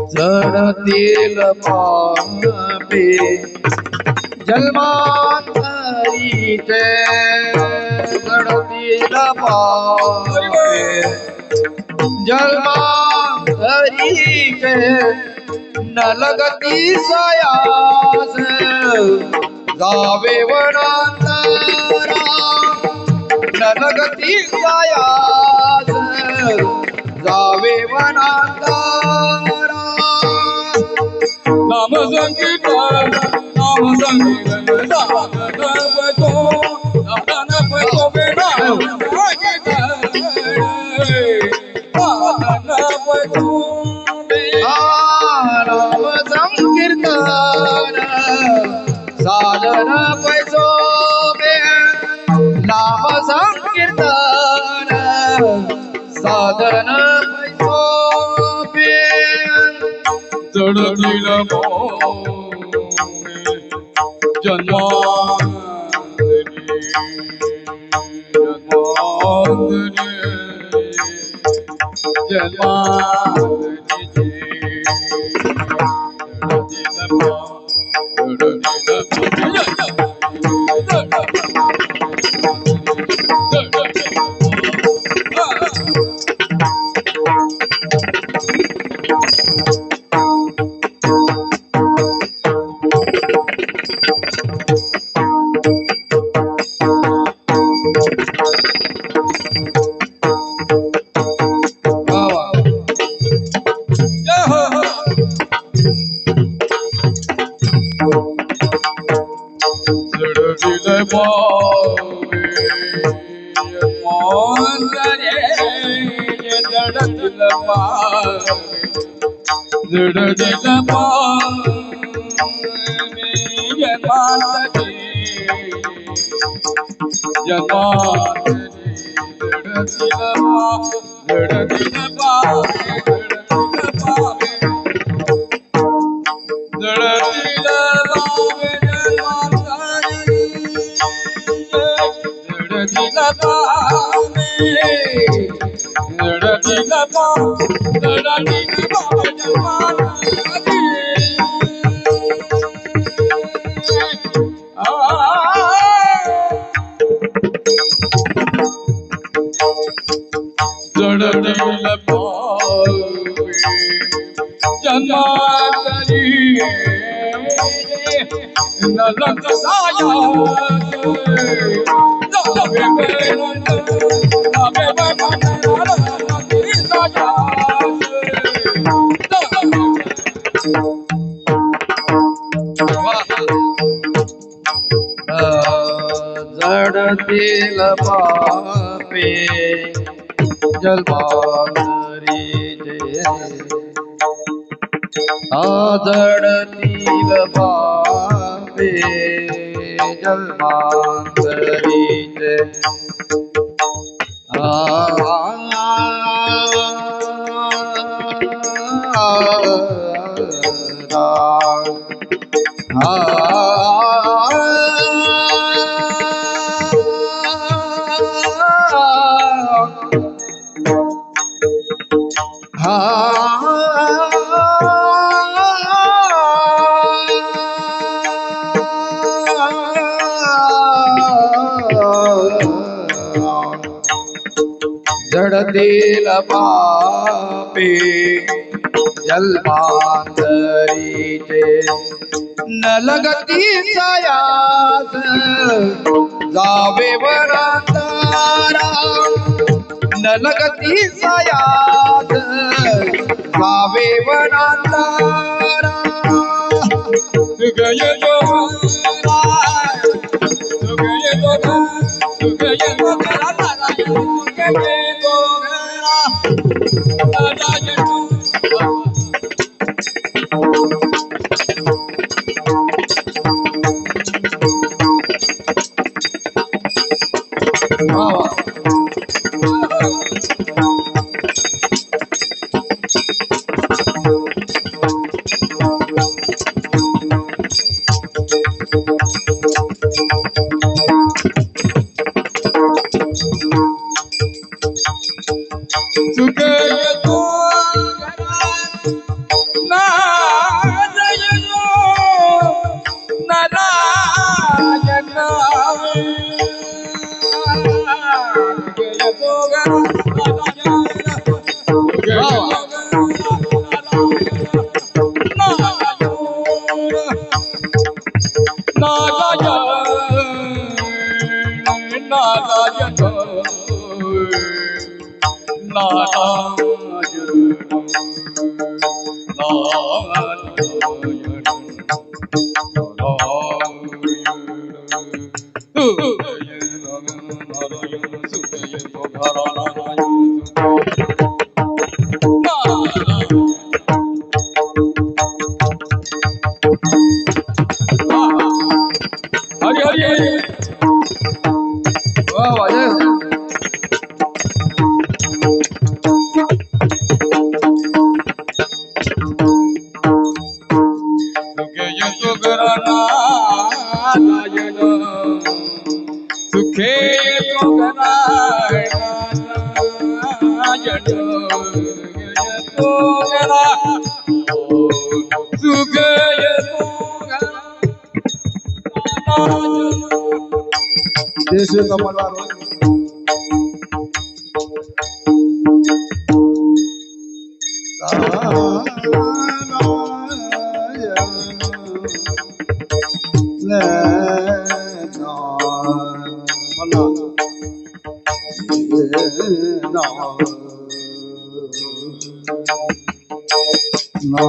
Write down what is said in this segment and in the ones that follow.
जडतील पापे जन्मांतरीचे जडतील पापे जन्मांतरीचे नलगती सयास जावे वनांतरा नलगती सयास जावे वनांतरा नाम संकीर्तन साधन बसो बेटा नाम संकीर्तन साधन पैसो नाम संकीर्तन साधन पैसो जडतील जडतील पापे जन्मांतरीचे जडतील पापे जन्मांतरीचे जडतील पापे जन्मांतरीचे नलगती सयास जावे वनांतरा नलगती सयास जावे वनांतरा हरी हरी वा वाजे सुखे तो देश कमलवार नारायण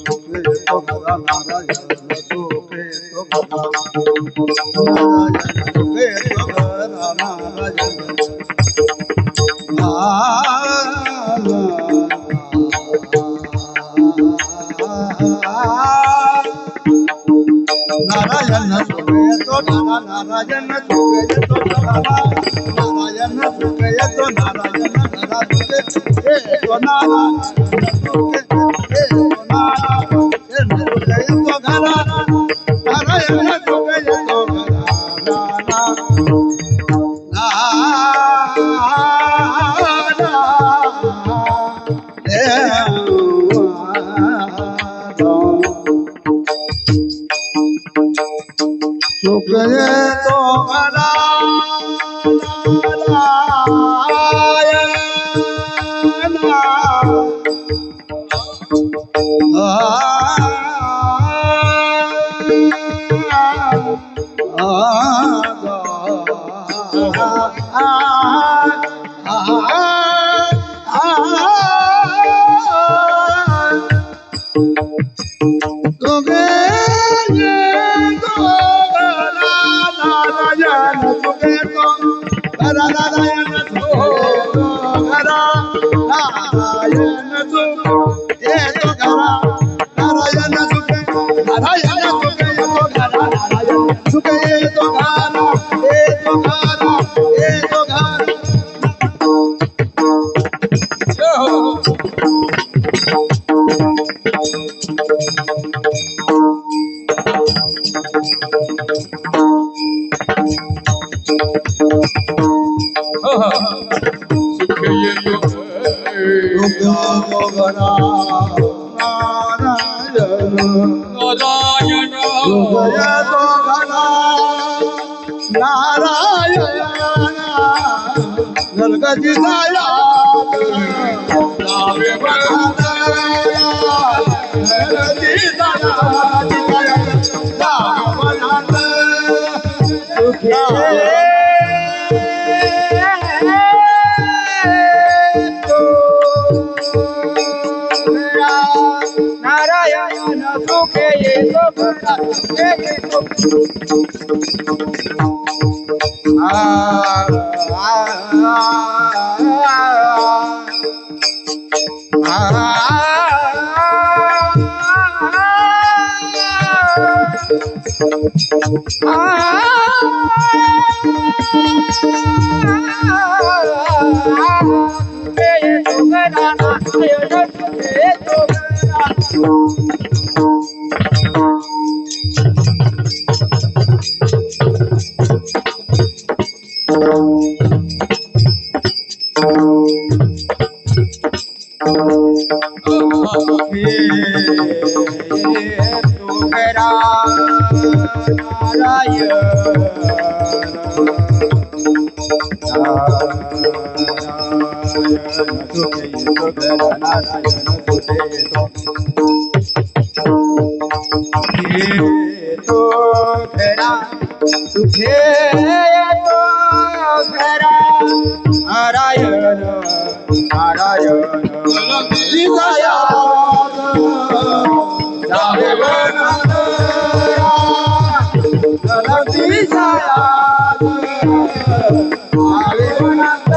सुखे तो भला नारायण सुखे तो भला नारायण सुखे तो भला नारायण नारायण सुखे तो भला नारायण सुखे तो भला नारायण सुखे तो नारायण सुखे तो नारायण नारायण नारायण दिसायात जावे वनात दिसायात जावे वनात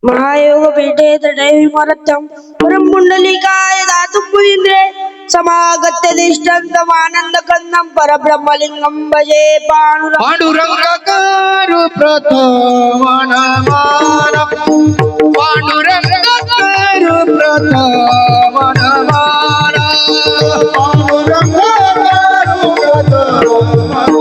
महायोग पीठे तटैविमरत्यं परम पुंडलिकाय दातु पुलिन्द्रे समागत्य दिष्टन्तमानन्दकन्दं परब्रह्मलिङ्गं भजे पांडुरंगाकारु प्रथम नमन पांडुरंगाकारु प्रथम नमन पांडुरंगाकारु प्रथम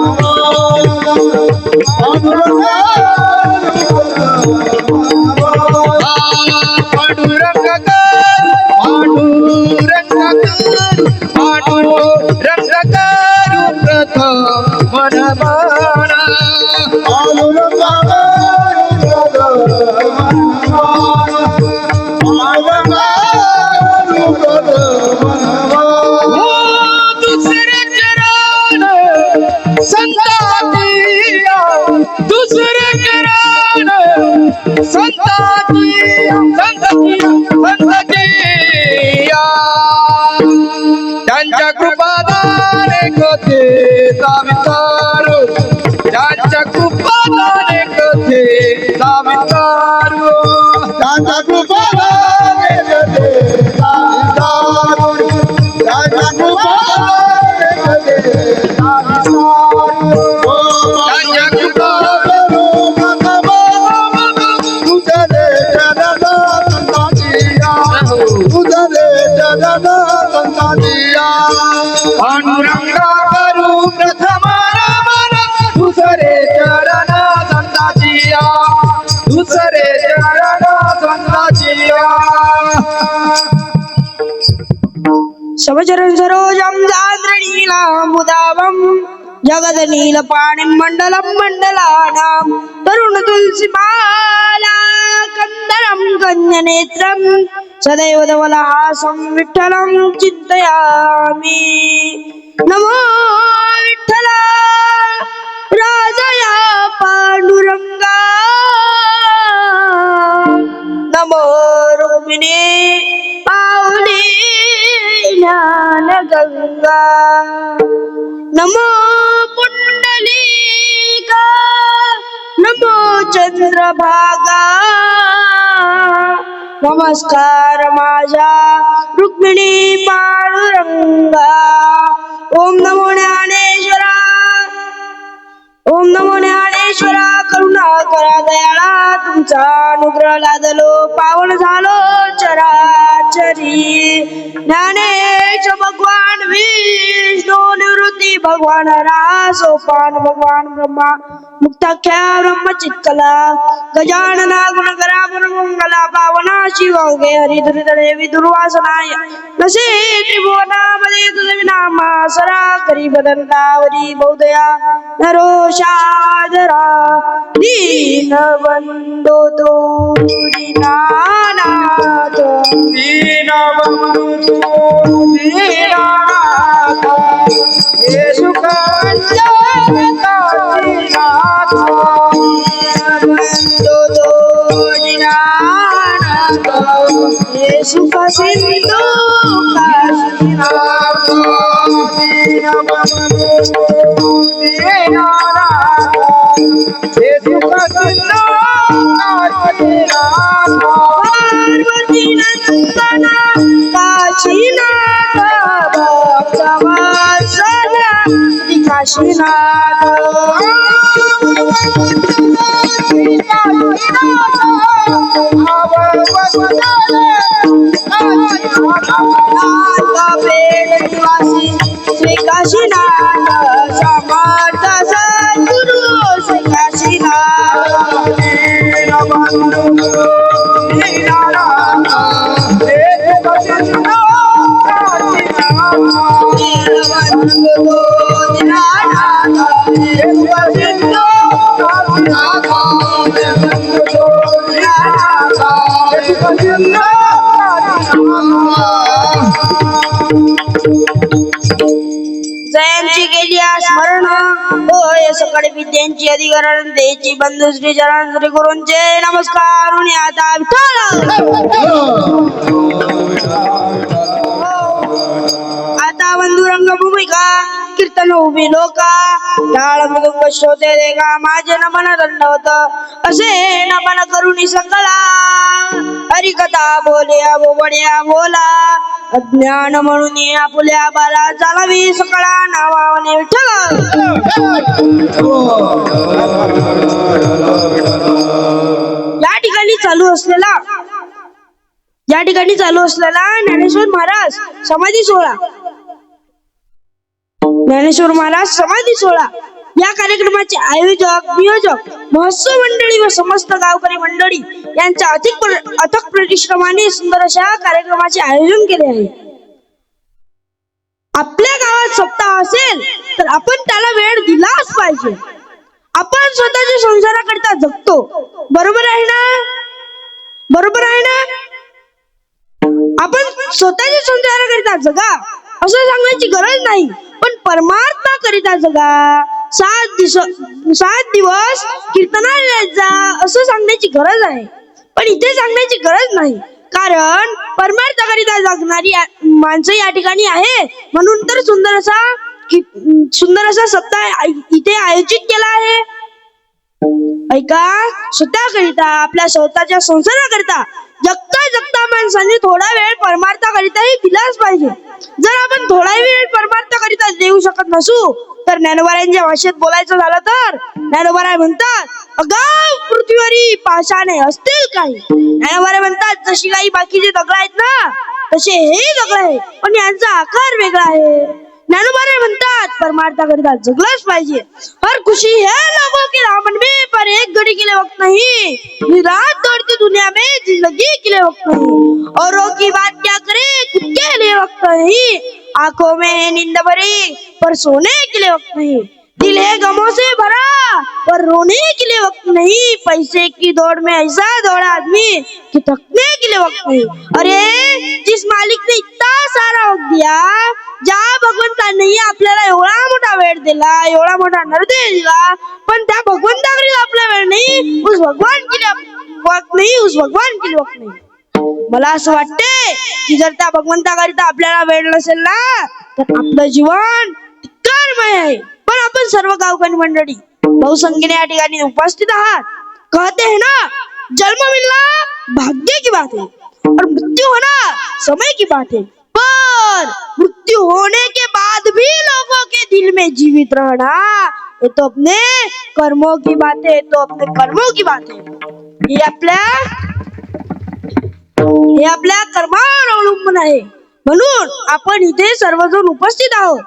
त्यांच्या कृपादाने कथे सावितारू त्यांच्या कृपादाने कथे सावितारू त्यांच्या कृपादाने कथे सावितारू त्यांच्या कृपादाने कथे सावितारू त्यांच्या कृपादाने तुझे जगना संताजिया तुझे जगना संताजिया पांडुरंगा करू प्रथम नमन दुसरे चरण संताजिया दुसरे चरण संताजिया समचरण सरोजं सान्द्रनीलामुदावं जगदनीलपाणिं मण्डलं मण्डलानां तरुण तुलसीमाला कन्दरं कन्यनेत्रं सदैव धवलहासं विठ्ठलं चिन्तयामि नमो विठ्ठला राजया पांडुरंगा नमो रुक्मिणी पावली ज्ञानगंगा नमो पुंडलिका नमो चंद्रभागा नमस्कार माझ्या रुक्मिणी पांडुरंगा ओम नमो ज्ञानेश्वरा ओम नमो ज्ञानेश्वरा करुणाकरा दयाळा तुमचा अनुग्रह लादलो पावन झालो चराचरी ज्ञानेश भगवान विष्णू निवृत्ती भगवान सोपान भगवान ब्रह्मा मुक्ताख्या ब्रह्मचित्कला गजानना गुणकरा मंगला पावना शिवगे हरिधुरिधरे विदुर्वासनाय नसे त्रिभुवनामदे तुझविनामा सरा करी बदंतावरी बौद्धया नरोषादरा दीनबंधो तो दीनानाथ दीनबंधु दीनानाथ येशु कांचनकांचीनाथ दीनबंधो तो दीनानाथ येशु का सिंधु काशीनाथ दीनबंधु दीनानाथ येशु काशीनाथ पार्वती नंदन काशीनाथ भक्तवत्सला काशीनाथ पेठ निवासी श्री काशीनाथ समर्थ सद्गुरु श्री काशीनाथ जयांची केली स्मरण होय सकाळी विद्यांची अधिकरण द्यायची बंधू श्री चरण श्री गुरूंचे नमस्कार आणि आता विठ्ठल आता बंधू रंगभूमिका कीर्तन उभी लोका टाळ मृदुंग श्रोते देगा माझे नमन दंडवत असे नमन करुणी सकला हरिकथा बोल्या बोबड्या बोला अज्ञान म्हणून आपुल्या बाला चालावी सकळा नावाने विठ्ठल या ठिकाणी चालू असलेला ज्ञानेश्वर महाराज समाधी सोहळा या कार्यक्रमाचे आयोजक नियोजक महोत्सव मंडळी व समस्त गावकरी मंडळी यांच्या अथक परिश्रमाने सुंदर अशा कार्यक्रमाचे आयोजन केले आहे. आपल्या गावात सप्ताह असेल तर आपण त्याला वेळ दिलाच पाहिजे. आपण स्वतःच्या संसाराकरिता जगतो, बरोबर आहे ना? आपण स्वतःच्या संसाराकरिता जगा असं सांगण्याची गरज नाही, पण परमात्मा करिता जगा. 7 दिवस कीर्तनालयात जा असं सांगण्याची गरज आहे, पण इथे सांगण्याची गरज नाही, कारण परमार्थाकरिता जगणारी माणसं या ठिकाणी आहे. म्हणून तर सुंदर असा सप्ताह इथे आयोजित केला आहे. ऐका, स्वतःकरिता आपल्या स्वतःच्या संसाराकरिता जगता माणसांनी थोडा वेळ परमार्थाकरिताही दिलाच पाहिजे. जर आपण थोडा वेळ परमार्थाकरिता देऊ शकत नसू तर ज्ञानोबारायांच्या भाषेत बोलायचं झालं तर ज्ञानोबाराय म्हणतात, अगाव पृथ्वीवरी पाषाणे असतील काही. ज्ञानोबाराय म्हणतात, जशी काही बाकीचे दगड आहेत ना तसे हे दगड आहे, पण यांचा आकार वेगळा आहे. ज्ञानोबाराय म्हणतात, परमार्थाकरिता जगलाच पाहिजे. हर खुशी है लोगों के दामन में, पर एक घड़ी के लिए वक्त नहीं. रात दौड़ती दुनिया में जिंदगी के लिए वक्त नहीं. औरों की बात क्या करे, खुद के लिए वक्त नहीं. आंखों में है नींद भरी, पर सोने के लिए वक्त नहीं. दिल है गमों से भरा, पर रोने के लिए वक्त नहीं. पैसे की दौड़ में ऐसा दौड़ा आदमी कि थकने के लिए वक्त नहीं. अरे, जिस मालिक ने इतना सारा वक्त दिया, ज्या भगवंताने आपल्याला एवढा मोठा वेळ दिला, एवढा मोठा नरदेह दिला, पण त्या भगवंताकडे आपला वेळ नाही, उस भगवान के लिए वक्त नहीं. मला असं वाटते की जर त्या भगवंताकरिता आपल्याला वेळ नसेल ना तर आपलं जीवन कर्मय आहे. पण आपण सर्व गावकरी मंडळी बहुसंख्येने या ठिकाणी उपस्थित आहात. कहते हैं ना, जन्म मिलना भाग्य की बात है और मृत्यू होना समय की बात है, पर मृत्यु होने के बाद भी लोगों के दिल में जीवित रहना ये तो अपने कर्मों की बात है. हे आपल्या कर्मावर अवलंबून आहे. म्हणून आपण इथे सर्वजण उपस्थित आहोत.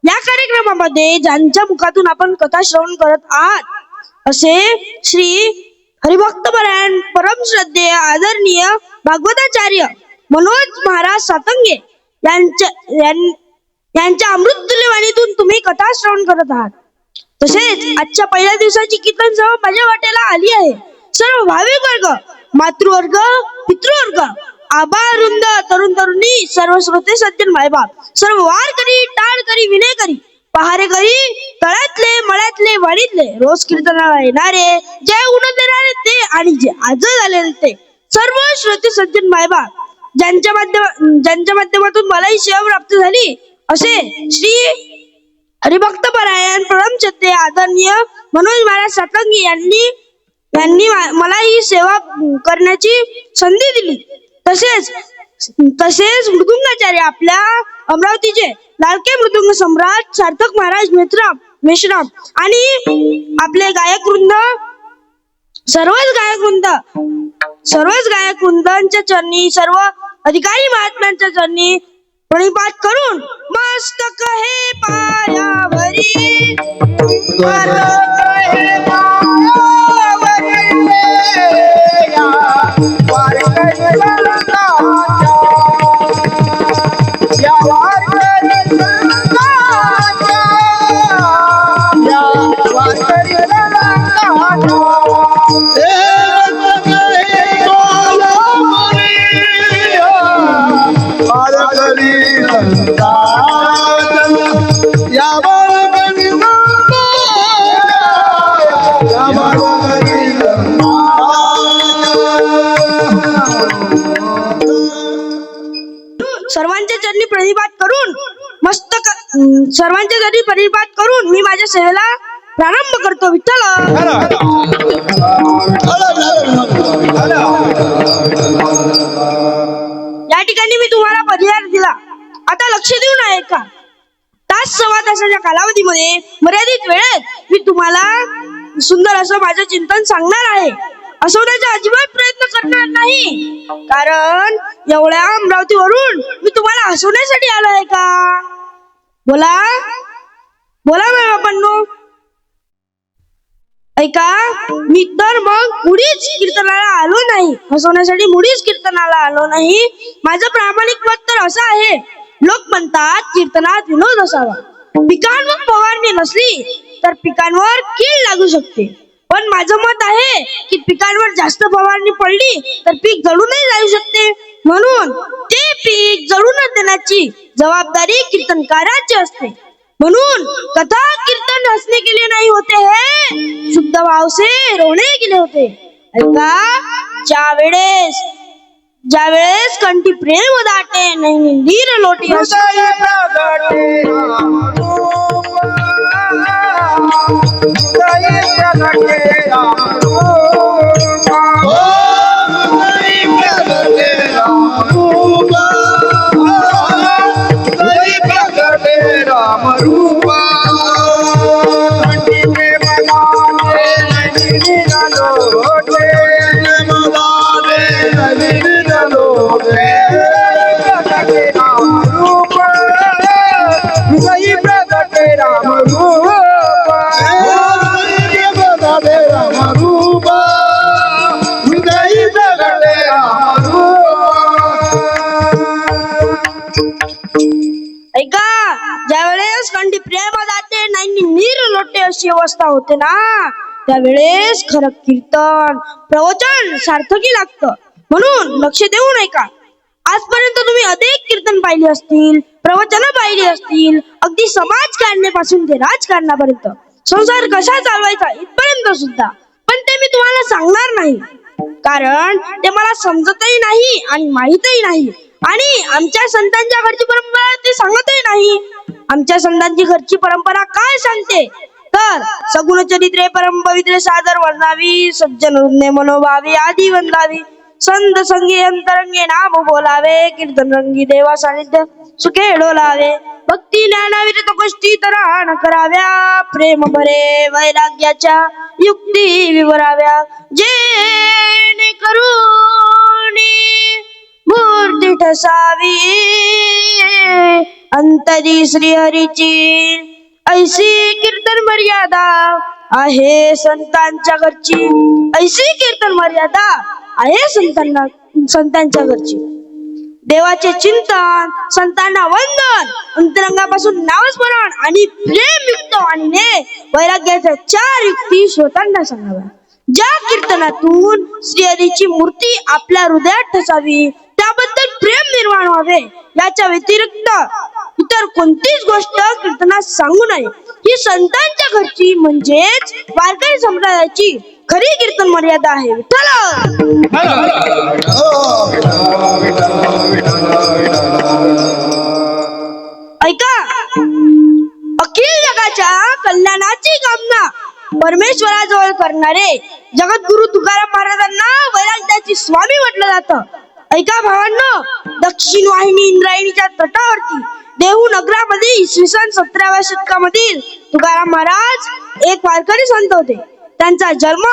या कार्यक्रमामध्ये ज्यांच्या मुखातून आपण कथा श्रवण करत आहात असे श्री हरिभक्तपरायण परम श्रद्धेय आदरणीय भागवताचार्य मनोज महाराज सातंगे यांच्या अमृततुल्य वाणीतून तुम्ही कथा श्रवण करत आहात. तसेच आजच्या पहिल्या दिवसाची कीर्तन सभा माझ्या वाट्याला आली आहे. सर्व भाविक वर्ग, मातृवर्ग, पितृवर्ग, आबावृंद, तरुण तरुणी, सर्व श्रोते सज्जन मायबाप, सर्व वारकरी, टाळकरी, विनेकरी, पहारेकरी, तळ्यातले, मळ्यातले, वाडीतले, रोज कीर्तनाला येणारे, जे उन देणारे ते आणि जे आज झालेले ते सर्व श्रोते सज्जन मायबाप ज्यांच्या माध्यमातून मलाही सेवा प्राप्त झाली असे श्री हरिभक्तपरायण परम श्रद्धेय आदरणीय मनोज महाराज सातंगी यांनी मला ही सेवा करण्याची संधी दिली. तसेच मृदुंगाचार्य आपल्या अमरावतीचे लाडके मृदुंग सम्राट सार्थक महाराज मेश्राम आणि आपले गायक वृंद, सर्वच गायक वृंदांच्या चरणी सर्व अधिकारी महात्म्यांच्या चरणी प्रणिपात करून मस्तक हे पायावरी सर्वांच्या चरणी प्रणिपात करून सर्वांच्या चरणी प्रणिपात करून मी माझ्या सेवेला प्रारंभ करतो. विठ्ठल. या ठिकाणी मी तुम्हाला परिहार दिला. आता लक्ष देऊन आहे का? तास सव्वा तासाच्या कालावधीमध्ये मर्यादित वेळेत मी तुम्हाला सुंदर असं माझं चिंतन सांगणार आहे. हसवण्याचा अजिबात प्रयत्न करणार नाही, कारण एवढ्या अमरावतीवरून मी तुम्हाला हसवण्यासाठी आलो आहे का? बोला बोला बाबांनो. ऐका, मी तर मग मुळीच कीर्तनाला आलो नाही, हसवण्यासाठी मुळीच कीर्तनाला आलो नाही. माझं प्रामाणिक मत तर असं आहे, लोक म्हणतात कीर्तनात विनोद असावा. पिकांवर फवारणी नसली तर पिकांवर कीड लागू शकते, पण माझं मत आहे की पिकांवर जास्त फवारणी पडली तर पीक जळूनही जाऊ शकते. म्हणून ते पीक जळून देण्याची जबाबदारी कीर्तनकाराची असते. म्हणून कथा कीर्तन हसने के लिए नहीं होते हैं, शुद्ध भाव से रोने के लिए होते. ऐका, ज्यावेळेस कंठी प्रेम दाटे नाही निंदीर लोटी ज्यावेळेस कंठी प्रेम दाटे नाही नीर लोटे अशी अवस्था होते ना, त्यावेळेस खरं कीर्तन प्रवचन सार्थकी लागतं. म्हणून लक्ष देऊन ऐका. आजपर्यंत तुम्ही अनेक कीर्तन पाहिली असतील, प्रवचन पाहिली असतील, अगदी समाजकारणापासून ते राजकारणापर्यंत, संसार कसा चालवायचा इथपर्यंत सुद्धा. पण ते मी तुम्हाला सांगणार नाही, कारण ते मला समजतही नाही आणि माहीतही नाही. आणि आमच्या संतांच्या घरची परंपरा ते सांगतही नाही. आमच्या संतांची घरची परंपरा काय सांगते तर सगुण चरित्रे परम पवित्रे सादर वर्णावी, सज्जन हृदय मनोभावी आदी वंदावी, संत संगी अंतरंगे नाम बोलावे, कीर्तन रंगी देवा सानिध्य सुखे डोलावे, भक्ती ज्ञानाविरत गोष्टी तराण कराव्या, प्रेम भरे वैराग्याच्या युक्ती विवराव्या, जेणे करुणी मूर्ती ठसावी अंतरी श्रीहरीची, ऐसी कीर्तन मर्यादा आहे संतांच्या घरची. ऐसी कीर्तन मर्यादा आहे संतांच्या घरची. देवाचे चिंतन, संतांना वंदन, अंतरंगापासून नामस्मरण आणि प्रेमयुक्त वाणीने वैराग्याच्या 4 युक्ती श्रोतांना सांगाव्या. ज्या कीर्तनातून श्रीहरीची मूर्ती आपल्या हृदयात ठसावी, त्याबद्दल प्रेम निर्माण व्हावे, याच्या व्यतिरिक्त इतर कोणतीच गोष्ट कीर्तनात सांगू नये. ही संतांच्या घरची म्हणजेच वारकरी संप्रदायाची खरी कीर्तन मर्यादा आहे. विठ्ठल. ऐका, अखिल जगाच्या कल्याणाची कामना परमेश्वराजवळ करणारे जगद्गुरु तुकाराम महाराजांना वैराग्याची स्वामी म्हटलं जातं. ऐका भावांनो, दक्षिण वाहिनी इंद्रायणीच्या तटावरती देहू नगरामध्ये इसवी सन 17व्या शतकामधील तुकाराम महाराज एक वारकरी संत होते. त्यांचा जन्म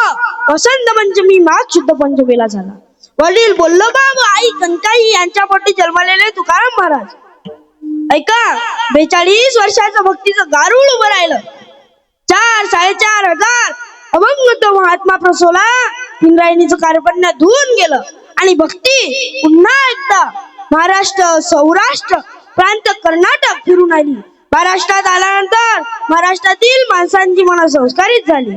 वसंत पंचमी माघ शुद्ध पंचमीला झाला. वडील बोल्लोबा व आई कनकाई यांच्या पोटी जन्मलेले तुकाराम महाराज. ऐका, 42 वर्षाचं भक्तीचं गारुड उभं राहिलं. 4-4.5 हजार अभंग तो महात्मा प्रसवला. इंद्रायणीचं कारपण्य धुवून गेलं आणि भक्ती पुन्हा एकदा महाराष्ट्र, सौराष्ट्र, प्रांत कर्नाटक फिरून आली. महाराष्ट्रात आल्यानंतर महाराष्ट्रातील माणसांची मन संस्कारित झाली.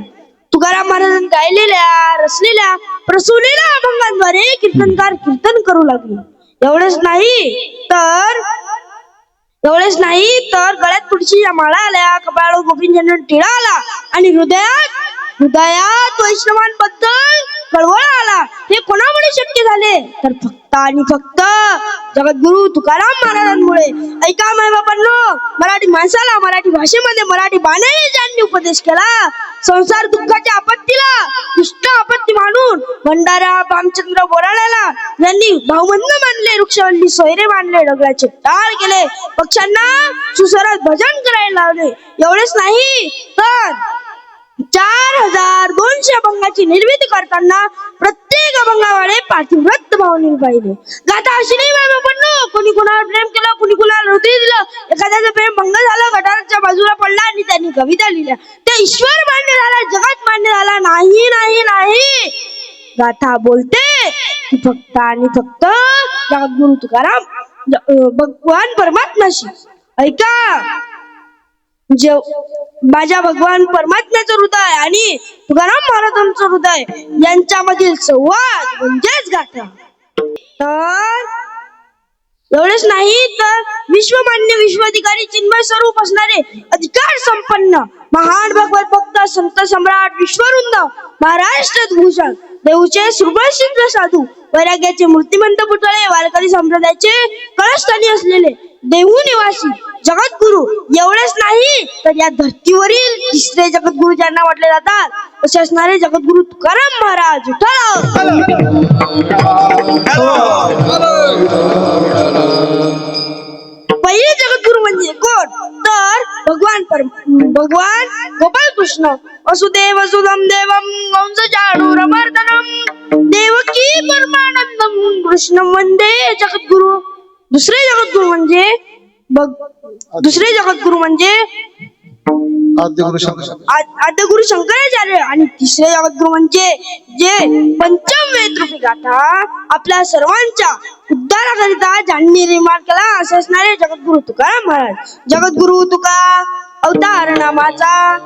तुकाराम महाराजांनी गायलेल्या, रचलेल्या, प्रसवलेल्या अभंगांद्वारे कीर्तनकार कीर्तन करू लागले. एवढेच नाही तर गळ्यात तुळशीच्या माळा आल्या, कपाळावर गोपीचंदन टिळा आला आणि हृदयात वैष्णवांबद्दल कळवळ आला. हे कोणामुळे शक्य झाले? तर फक्त आणि फक्त जगद्गुरु तुकाराम महाराजांमुळे. ऐका माय बाबांनो, मराठी माणसाला मराठी भाषेमध्ये मराठी बाण्याने ज्यांनी उपदेश केला, संसार दुःखाच्या आपत्तीला इष्ट आपत्ती मानून भंडारा रामचंद्र बोराड्याला ज्यांनी भावबंद मानले, वृक्षवल्ली सोयरे मानले, डगराचे टाळ केले, पक्षांना सुसरत भजन करायला लावले. एवढेच नाही तर 4200 अभंगाची निर्मिती करताना प्रत्येक अभंगावाडे पाठीव्रत भावने पाहिले. गाथा अशी नाही बाबा, पण कोणी कोणावर प्रेम केलं, कोणी कोणाला हृदय दिलं, एखाद्याचं प्रेम भंग झालं, गटाराच्या बाजूला पडला आणि त्यांनी कविता लिहिल्या. ते ईश्वर मान्य झाला, जगात मान्य झाला नाही. नाही नाही गाथा बोलते की फक्त आणि फक्त जगद्गुरु तुकाराम भगवान परमात्म्याशी. ऐका, माझ्या भगवान परमात्म्याचं हृदय आणि तुकाराम महाराजांचं हृदय यांच्यामधील संवाद म्हणजेच गाथा. तर एवढेच नाही तर विश्वमान्य, विश्वाधिकारी, चिन्मय स्वरूप असणारे, अधिकार संपन्न, महान भगवत भक्त, संत सम्राट, विश्ववृंद, महाराष्ट्र भूषण, देऊचे सुप्रसिद्ध साधू, वैराग्याचे मूर्तिमंत पुतळे, वारकरी संप्रदायाचे कळस्थानी असलेले देहू निवासी जगद्गुरु. एवढेच नाही तर या धर्तीवरील तिसरे जगद्गुरु ज्यांना म्हटले जातात असे असणारे जगद्गुरु तुकाराम महाराज. पहिले जगद्गुरु म्हणजे कोण? तर भगवान गोपाल कृष्ण. वसुदेव वसुदम देवम कंसचाणूरमर्दनम देवकी परमानंदम कृष्ण वंदे जगद्गुरु. दुसरे जगद्गुरु म्हणजे आद्यगुरु शंकराचार्य. आणि तिसरे जगद्गुरु म्हणजे जे पंचम वेद रूपी गाथा आपल्या सर्वांच्या उद्धाराकरिता ज्यांनी निर्माण केला असे असणारे जगद्गुरु तुकाराम महाराज. जगद्गुरु तुका अवतार नामाचा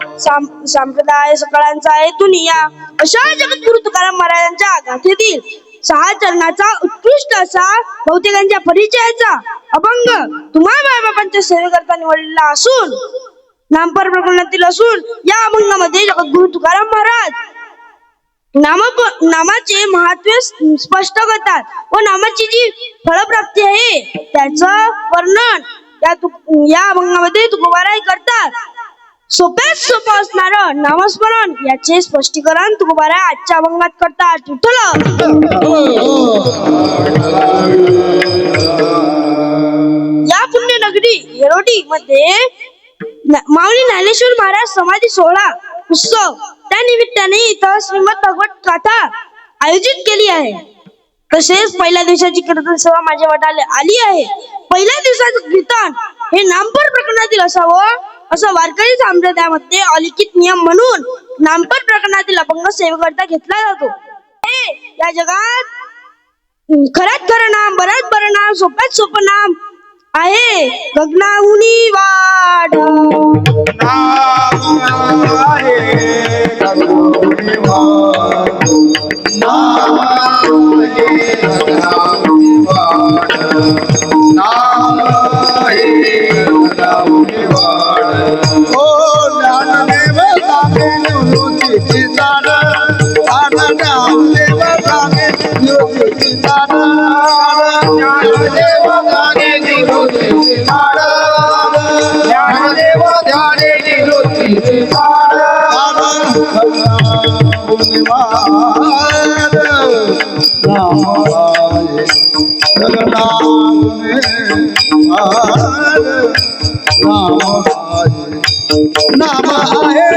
संप्रदाय सकळांचा हेतून या अशा जगद्गुरु तुकाराम महाराजांच्या गाथेतील 6 चरणाचा उत्कृष्ट असा बहुतेकांच्या परिचयाचा अभंग तुम्हा मायबापांच्या सेवेकरता निवडलेला असून नामपर प्रकरणातील असून या अभंगामध्ये जगद्गुरु तुकाराम महाराज नामाचे महत्व स्पष्ट करतात व नामाची जी फळप्राप्ती आहे त्याचं वर्णन या अभंगामध्ये तुकोबाराय करतात. सोप्यात सोपं असणारं नामस्मरण याचे स्पष्टीकरण तुकोबाराय आजच्या अभंगात करतात. या पुण्यनगरी हेरोडी मध्ये माऊली ज्ञानेश्वर महाराज समाधी सोहळा उत्सव त्या निमित्ताने इथं श्रीमद भागवत गाथा आयोजित केली आहे. तसेच पहिल्या दिवसाची कीर्तन सेवा माझ्या वाटाला आली आहे. पहिल्या दिवसाचं कीर्तन हे नामपर प्रकरणातील असावं असं वारकरी संप्रदायामध्ये अलिखित नियम म्हणून नामपर प्रकरणातील अभंग सेवेकरता घेतला जातो. या जगात खऱ्यात खरं नाम, बऱ्यात बरं नाम, सोप्यात सोपं नाम आहे गगनाहुनी वाढ. नाम आहे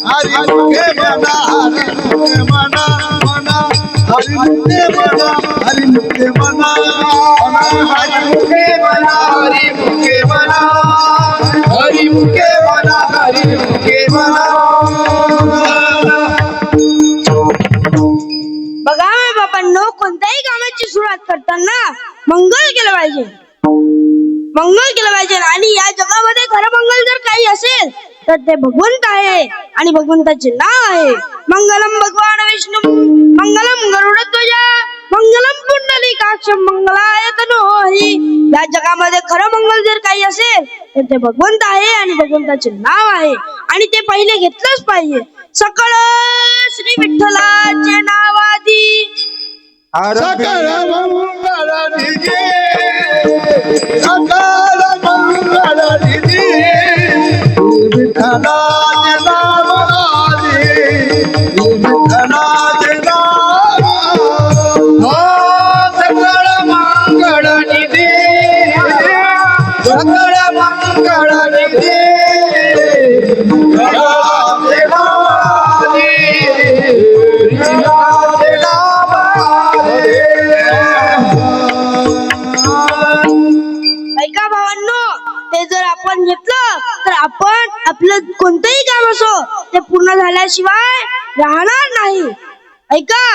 हरि मना हरि मना मना हरि मुखे म्हणा हरी मुखे म्हणा हरी मुखे म्हणा हरी मुखे म्हणा. बघा बाबांनो, कोणत्याही कामाची सुरुवात करताना मंगल केलं पाहिजे, मंगल केलं पाहिजे. आणि या जगामध्ये खरं मंगल जर काही असेल तर ते भगवंत आहे आणि भगवंताचे नाव आहे. मंगलम भगवान विष्णू मंगलम गरुडध्वज मंगलम पुंडलीकाक्षम मंगलाय तनोहरी. या जगामध्ये खरं मंगल जर काही असेल तर ते भगवंत आहे आणि भगवंताचे नाव आहे आणि ते पहिले घेतलंच पाहिजे. सकळ श्री विठ्ठलाचे नावादी सकळ मंगल निधी सकळ मंगल निधी विठ्ठलाचे नाम आदी विठ्ठलाचे नाम हो सकळ मंगल निधी सकळ मंगल निधी विठ्ठलाचे नाम आदी विठ्ठलाचे नाम ऐका भावांनो, ते जर आपण घेतलं तर आपण आपलं कोणतंही काम असो ते पूर्ण झाल्याशिवाय राहणार नाही. ऐका,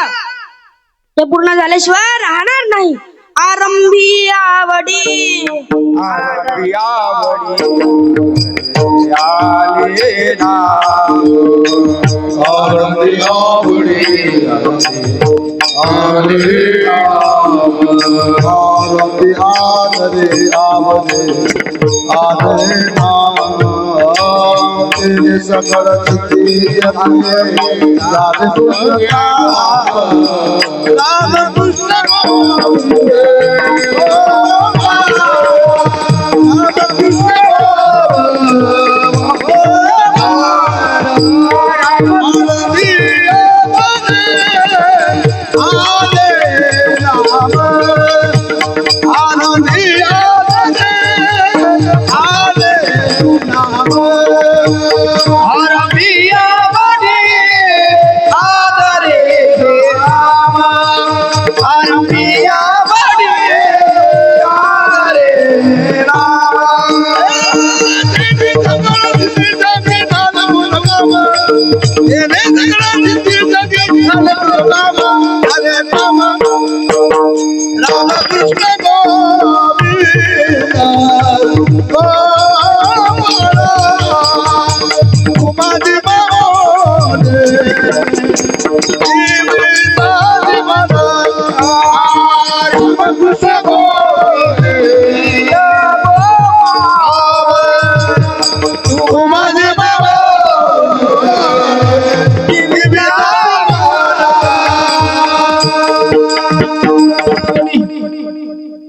ते पूर्ण झाल्याशिवाय राहणार नाही. आरंभी आवडी आरती आवडी आले ना आरती आवडी आले आरती आदरे आवडे आदरे नाम तेरे सकळ चित्ती अन्य राम कृष्ण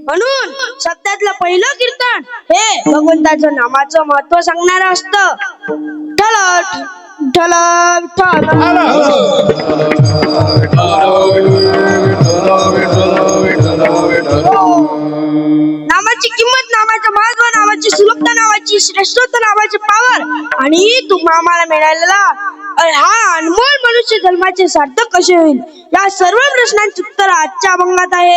म्हणून शब्दातलं पहिलं कीर्तन हे भगवंताचं नामाचं महत्व सांगणारं असतं. विठ्ठल विठ्ठल नामाची किंमत, नामाचं महत्व, नामाची सुलभता, नामाची श्रेष्ठत्व, नामाचे पावर आणि तुम्हा आम्हाला मिळालेला हा अनमोल मनुष्य जन्माचे सार्थक कसे होईल या सर्व प्रश्नांची उत्तर आजच्या अभंगात आहे.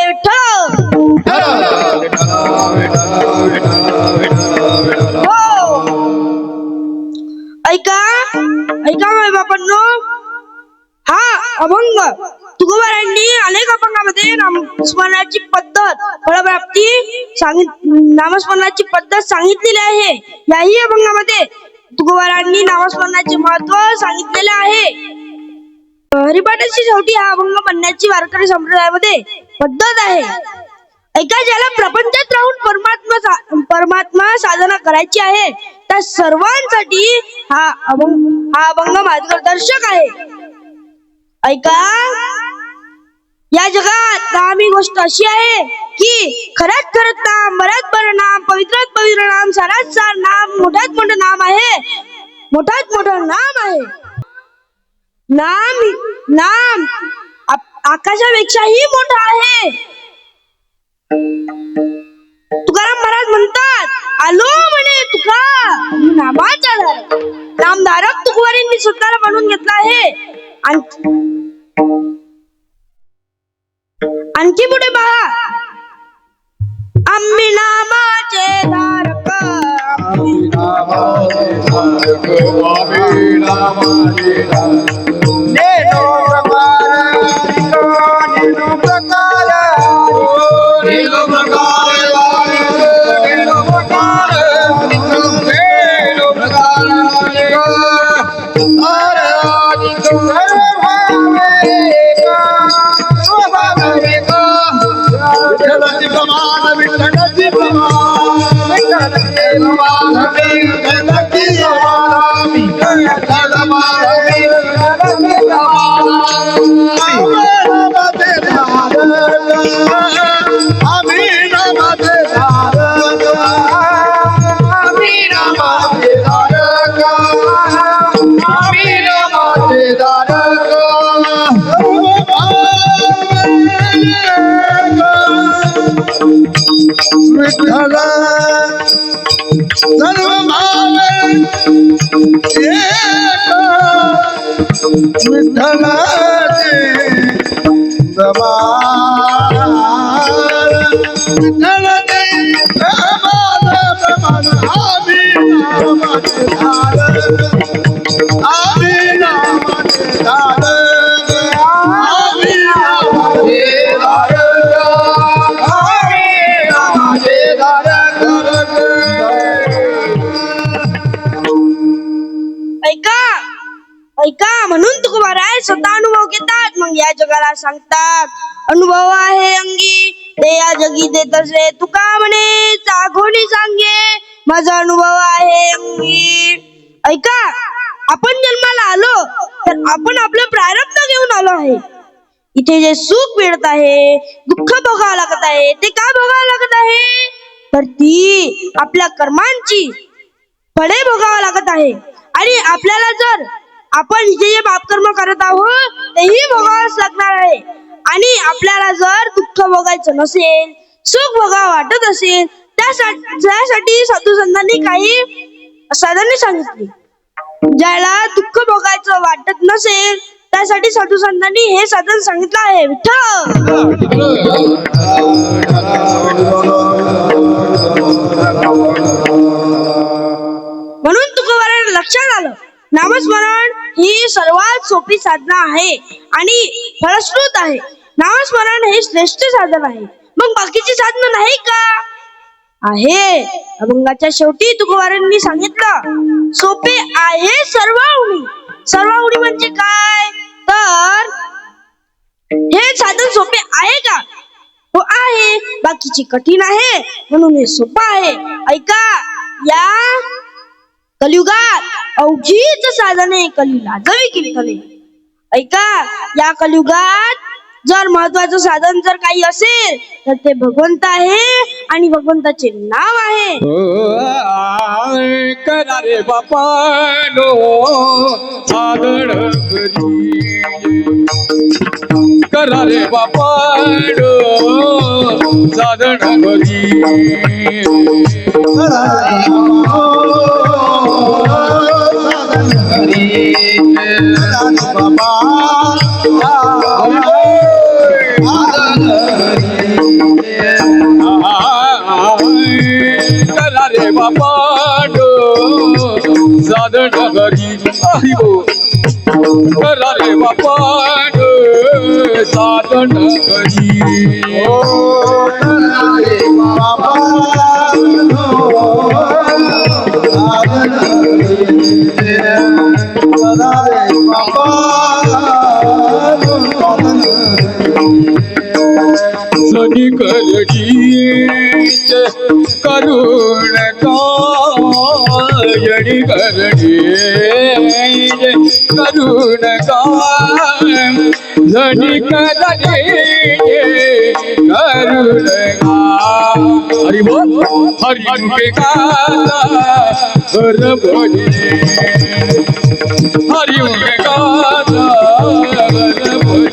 ऐका ऐका बाबांनो, हा अभंग तुकोबारायांनी अनेक अभंगामध्ये नामस्मरणाची पद्धत, फळप्राप्ती नामस्मरणाची पद्धत सांगितलेली आहे. याही अभंगामध्ये तुकोबारायांनी नामस्मरणाचे महत्व सांगितलेले आहे. हरिपाठाची शेवटी हा अभंग म्हणण्याची वारकरी संप्रदायामध्ये पद्धत आहे. ऐका, ज्याला प्रपंचात राहून परमात्मा साधना करायची आहे त्या सर्वांसाठी हा अभंग मार्गदर्शक आहे. ऐका, या जगात नामी गोष्ट अशी आहे की खऱ्यात खरंच नाम, बऱ्यात बरं नाम, पवित्रात पवित्र नाम, सारात सार नाम, मोठ्यात मोठं नाम आहे, मोठ्यात मोठं नाम आहे. नाम आकाशापेक्षाही मोठा आहे. तुकाराम महाराज म्हणतात, आलो म्हणे तुका नामाचा धारक. नामधारक तुकवारींनी स्वतःला म्हणून घेतला आहे. आणखी पुढे पहा, आम्ही विठ्ठल सर्व भाव एक विठ्ठलाचे प्रमाण विठ्ठलाचे प्रमाण आम्ही नामाचे धारक आम्ही नामाचे धारक आम्ही नामाचे ऐका म्हणून तुकोबाराय स्वतः अनुभव घेतात मग या जगाला सांगतात. अनुभव आहे अंगी ते या जगी देत असे तुका म्हणे चाखोनी सांगे माझा अनुभव आहे अंगी. ऐका आपण जन्माला आलो तर आपण आपलं प्रारब्ध घेऊन आलो आहे. इथे जे सुख मिळत आहे दुःख भोगावं लागत आहे ते का भोगावं लागत आहे तर ती आपल्या कर्मांची फळे भोगावं लागत आहे. आणि आपल्याला जर आपण जे पापकर्म करत आहोत तेही भोगावंच लागणार आहे. आणि आपल्याला जर दुःख भोगायचं नसेल सुख भोगावं वाटत असेल त्यासाठी साधू संतांनी काही साधने सांगितली. ज्याला दुःख भोगायचं वाटत नसेल त्यासाठी साधू संतांनी हे साधन सांगितलं आहे. विठ्ठल म्हणून तुकोबारायला लक्षात आलं नामस्मरण ही सर्वात सोपी साधना आहे आणि फलश्रुत आहे. नामस्मरण हे श्रेष्ठ साधन आहे. मग बाकीची साधनं नाही का आहे. अभंगाच्या शेवटी तुकोबारायांनी सांगितलं सोपे आहे सर्वाहुनी. सर्वाहुनी म्हणजे काय तर हे साधन सोपे आहे का हो आहे. बाकीची कठीण आहे म्हणून हे सोपं आहे. ऐका या कलियुगात अवघीच साधने कलीला जवी कीर्तने. ऐका या कलियुगात जर महत्वाचं साधन जर काही असेल तर ते भगवंत आहे आणि भगवंताचे नाव आहे. करा रे बापानो साधन करा रे बापानो साधन करा रे बापानो साधन घरी करा रे बापानो साधन घरी सनी करडीच करुण कायणी करडी करुण सनी करडी करुण हरि बोल हरि के गाता हर बोले हरि के गाता हर बोले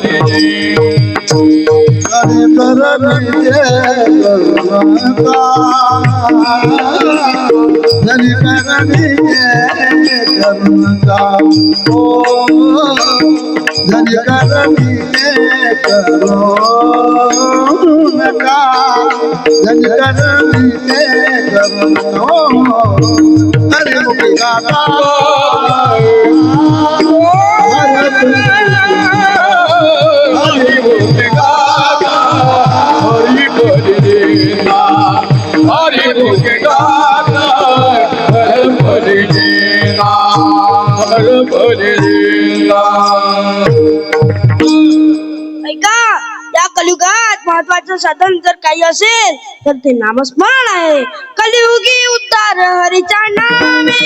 कलियुगात महत्वाचं साधन जर काही असेल तर ते नामस्मरण आहे. कलियुगी उद्धार हरीच्या नामे,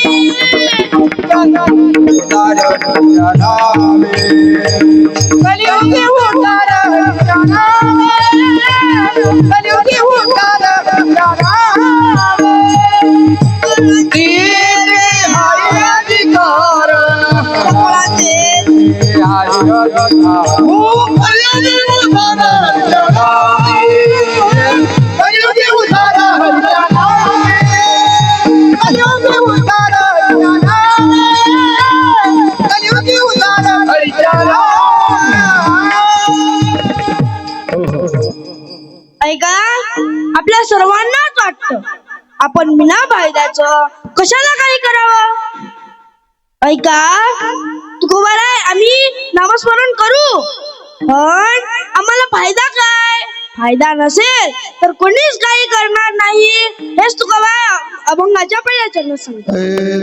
कलियुगी उद्धार हरीच्या नामे, कलियुगी उद्धार हरीच्या नामे. तेरे हरी अधिकार कोणाचे? कलियुगी उद्धार हरीच्या नामे, कलियुगी उद्धार हरीच्या नामे, कलियुगी उद्धार हरीच्या नामे, कलियुगी उद्धार हरीच्या ऐका, आपल्या सर्वांनाच वाटतं आपण बिना फायद्याचं कशाला काही करावं. ऐका, तुकोबाराय, आम्ही नामस्मरण करू, पण आम्हाला फायदा काय? फायदा नसेल तर कोणीच काही करणार नाही. हेच तुकोबाय अभंगाच्या पहिल्या चरणात सांगतो.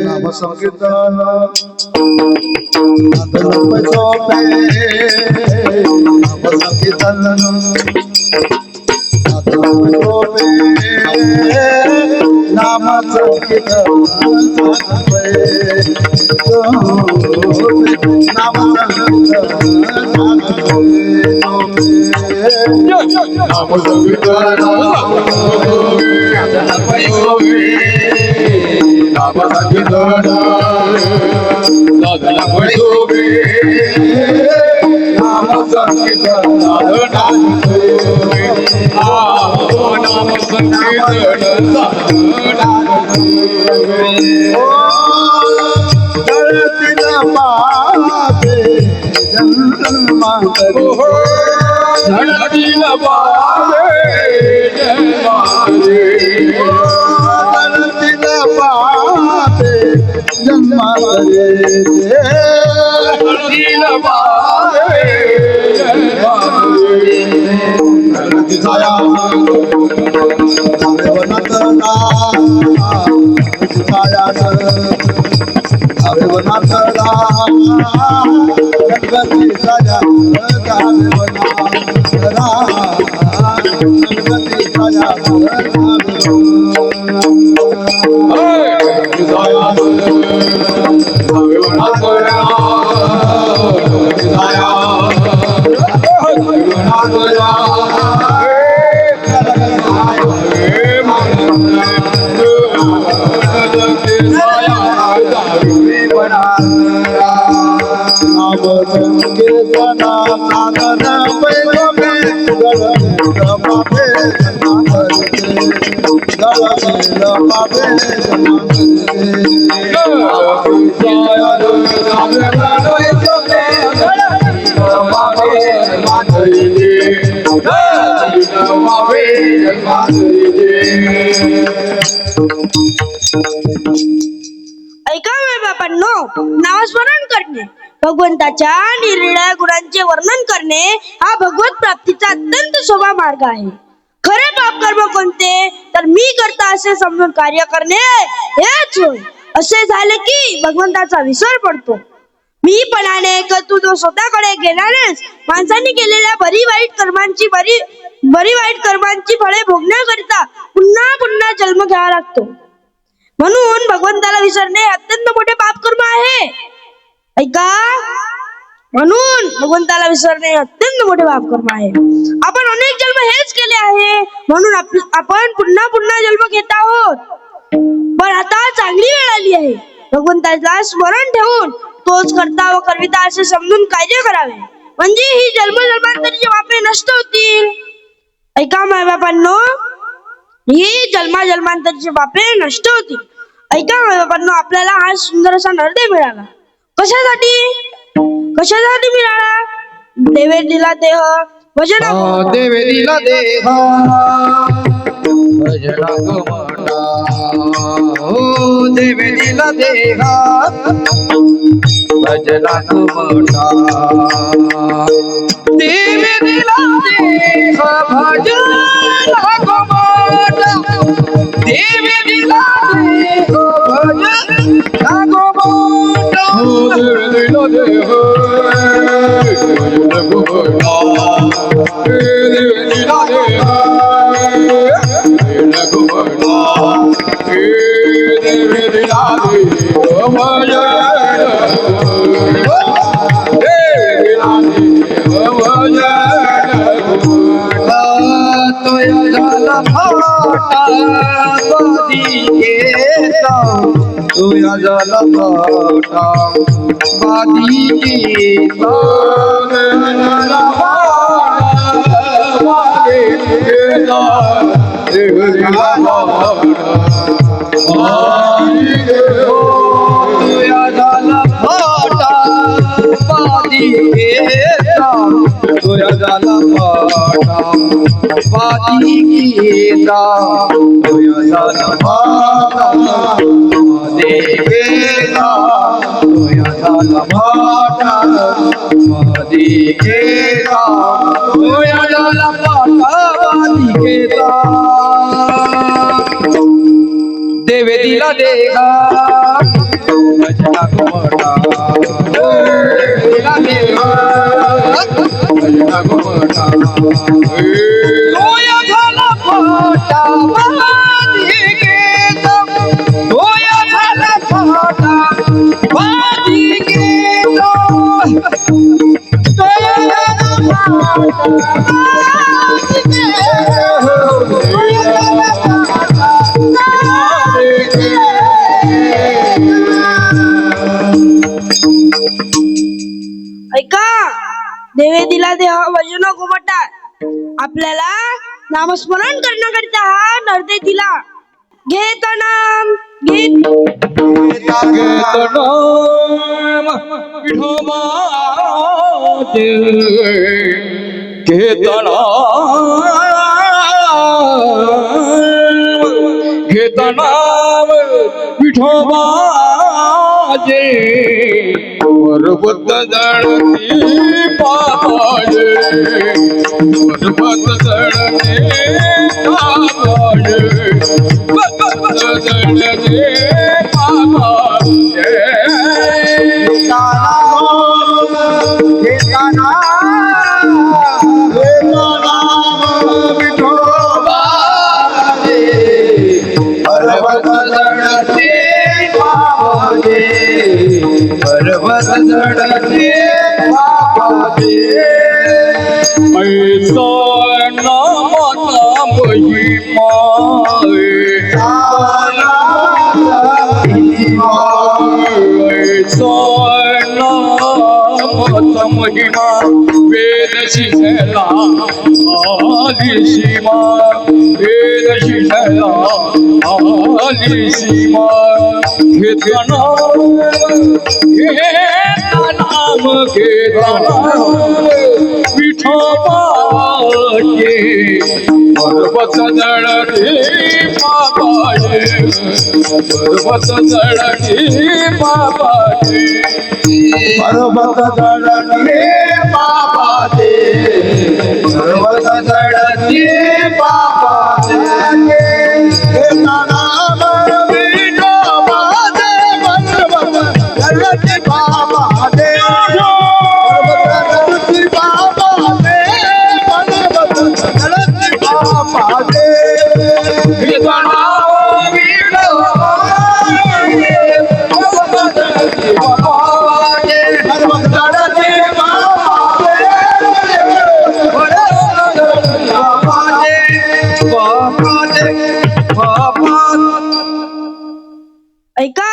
नाम संकीर्तन नाम संकीर्तन नाम ऐका बापांनो, नामस्मरण करणे, भगवंताच्या निरनिराळ्या गुणांचे वर्णन करणे हा भगवत प्राप्तीचा अत्यंत सोपा मार्ग आहे. खरे पाप कर्म कोणते? तर मी करता असे समजून कार्य करणे हेच होय. असे झाले की भगवंताचा विसर पडतो. मीपणाने कर्तृत्व स्वतःकडे घेणारेच माणसांनी केलेल्या बरी वाईट कर्मांची फळे भोगण्याकरिता पुन्हा पुन्हा जन्म घ्यावा लागतो. म्हणून भगवंताला विसरणे अत्यंत मोठे पाप कर्म आहे. ऐका, म्हणून भगवंताला विसरणे अत्यंत मोठे पाप कर्म आहे. आपण अनेक जन्म हेच केले आहे, म्हणून आपण पुन्हा पुन्हा जन्म घेत आहोत. पण आता चांगली वेळ आली आहे. भगवंताला स्मरण ठेवून तोच करता व करविता असे समजून कार्य करावे, म्हणजे ही जन्मजन्मांतरीची पापे नष्ट होतील. ऐका माय बापांनो, ही जन्माजन्मांतरीची पापे नष्ट होतील. ऐका माय बापांनो, आपल्याला हा सुंदर असा नरदेह मिळाला. कशासाठी मिळाला? देवे दिला देह भजना, देवे दिला देह भजना गोमाता, हो देवे दिला देह भजना गोमाता, देवे दिला देह भजना गोमाता, देवे दिला देह भजना गोमाता, देवे दिला देह भजना गोमाता, देवे दिला देव भजन देवीला देव भजन तोया झाला फाटा बादिकेचा तोया झाला फाटा बादिकेचा झाला फाटा बादिकेचा देवीला तोया झाला फाटा बादिकेचा तोया झाला फाटा बादिकेचा तोया झाला फाटा बादिकेचा तोया झाला फाटा बादिकेचा तोया झाला फाटा बादिकेचा देवे दिला देगा भजना गोमटा दिला देगा भजना गोमटा तोया झाला फाटा बादिकेचा तोया झाला फाटा बादिकेचा तोया झाला फाटा ऐका देवे दिला देह भजन घुमटा आपल्याला नामस्मरण करण्याकरिता हा नरदे दिला घेत नाम घेत घेतनाम विठोबाजे पर्वत जळती पाजे पर्वत जळते पाजे पर्वत जळते पाजे पर्वत जळते पाजे ऐसा नामाचा महिमा ऐसा नामाचा महिमा वेद शिकला आली सीमा वेद शिकला आली सीमा घेतना नाम घेतना विठोबाचे पर्वत जळते बाबाचे पर्वत जळते बाबाचे पर्वत जळते बाबाचे पर्वत जळते बाबाचे नाम विठोबाचे पर्वत जळते बाबाचे पर्वत जळते बाबाचे पर्वत जळते बाबाचे ऐका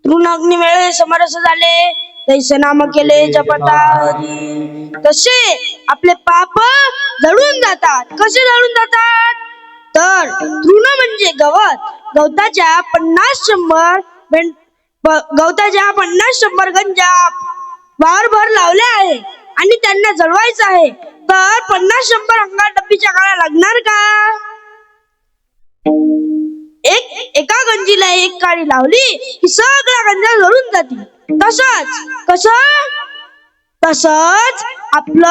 तृणाग्नी वेळे समरस झाले तैसे नाम केले जपता तसे आपले पाप जळून जातात कसे जळून जातात तर तृण म्हणजे गवताच्या 50-100 गंजा वारभर लावले आहे आणि त्यांना जळवायचं आहे तर 50-100 अंगात डब्बीच्या काळा लागणार का एका गंजीला एक काळी लावली की सगळ्या गंजा जळून जातील तसंच आपलं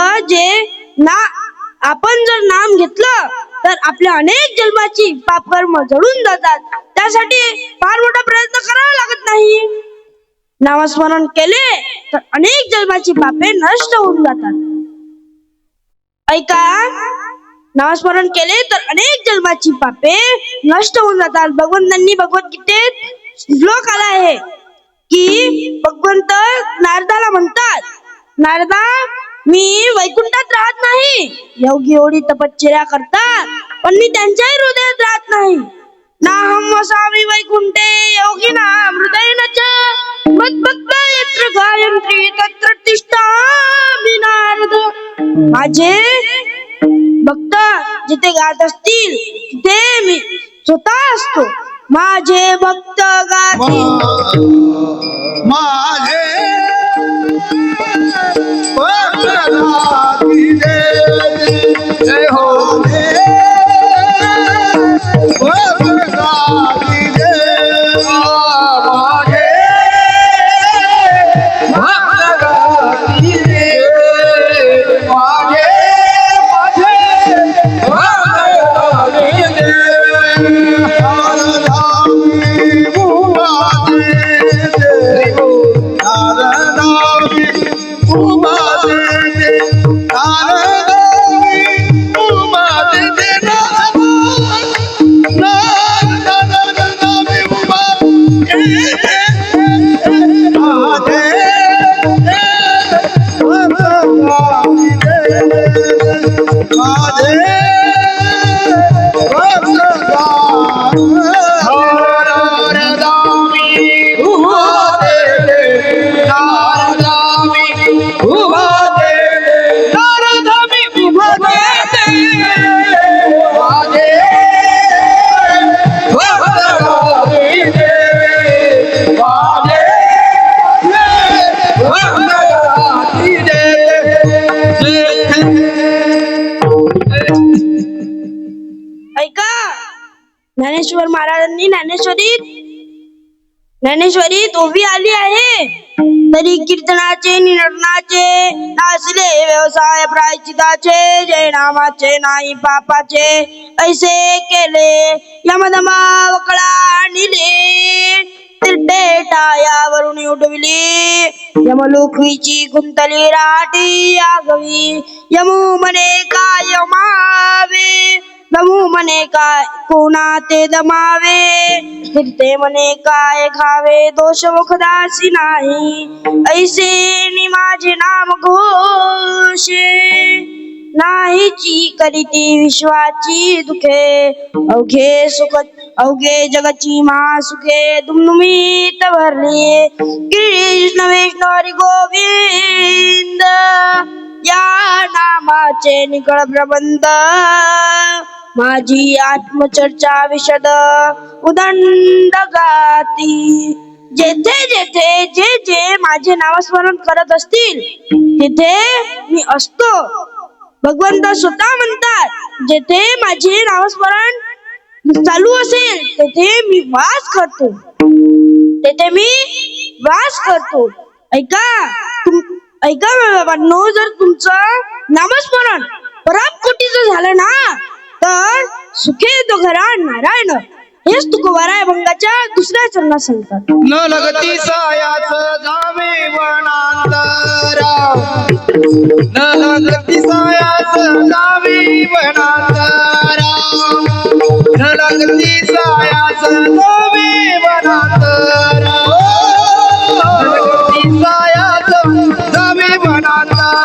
आपण जर नाम घेतलं तर आपल्या अनेक जन्माची पापकर्म जळून जातात त्यासाठी फार मोठा प्रयत्न करावा लागत नाही नामस्मरण केले तर अनेक जन्माची पापे नष्ट होऊन जातात ऐका नामस्मरण केले तर अनेक जन्माची पापे नष्ट होऊन जातात. भगवंतांनी भगवद्गीतेत श्लोक आला आहे की भगवंत नारदाला म्हणतात, नारदा मी वैकुंठात राहत नाही, योगी एवढी तपश्चर्या करतात पण मी त्यांच्याही हृदयात राहत नाही. नाहम वसामि वैकुंठे योगिना हृदयेन च मद्भक्त यत्र गायत्री तत्र तिष्ठामि नारद. माझे भक्त जिथे गात असतील तिथे मी स्वतः असतो. माझे भक्त गातील माझे भक्त गातील जय हो भक्त गातील माझे भक्त गातील माझे ज्ञानेश्वर महाराजांनी ज्ञानेश्वरीत ओवी आली आहे. तरी कीर्तनाचे निनटनाचे नासले व्यवसाय प्रायचिताचे, जय नामाचे नाही पापाचे, ऐसे केले यमदमा वकळा आणले, तिरटे टायावरून उडविली, यमलोकवीची गुंतली राटी आगवी, यमू म्हणे काय यमावे, दमू म्हणे काय कोणा ते दमावे, फिरते म्हणे काय खावे, दोष मुखदासी नाही, ऐसे नि माझे नाम घोषे, नाहीची करीती विश्वाची दुखे, अवघे सुख अवघे जगाची महासुखे, दुमदुमीत भरली, कृष्ण विष्णू हरी गोविंद, या नामाचे निकळ प्रबंध, माझी आत्मचर्चा विशद उदंड गाती. जेथे जेथे जे जे माझे नामस्मरण करत असतील तिथे मी असतो. भगवंत स्वतः म्हणतात, जेथे माझे नामस्मरण चालू असेल तेथे मी वास करतो, तेथे मी वास करतो. ऐका ऐका बाबांनो, जर तुमचं नामस्मरण पराकोटीचं झालं ना तर सुखे तो घरा नारायण, हेच तुकोबाराय भंगाच्या दुसऱ्या चरणात सांगतात. न लगती सायाच जावे वनांतरा, न लगती सायाच जावे वनांतरा, न लगती सायाच जावे वनांतरा, न लगती सायाच जावे वनांतरा,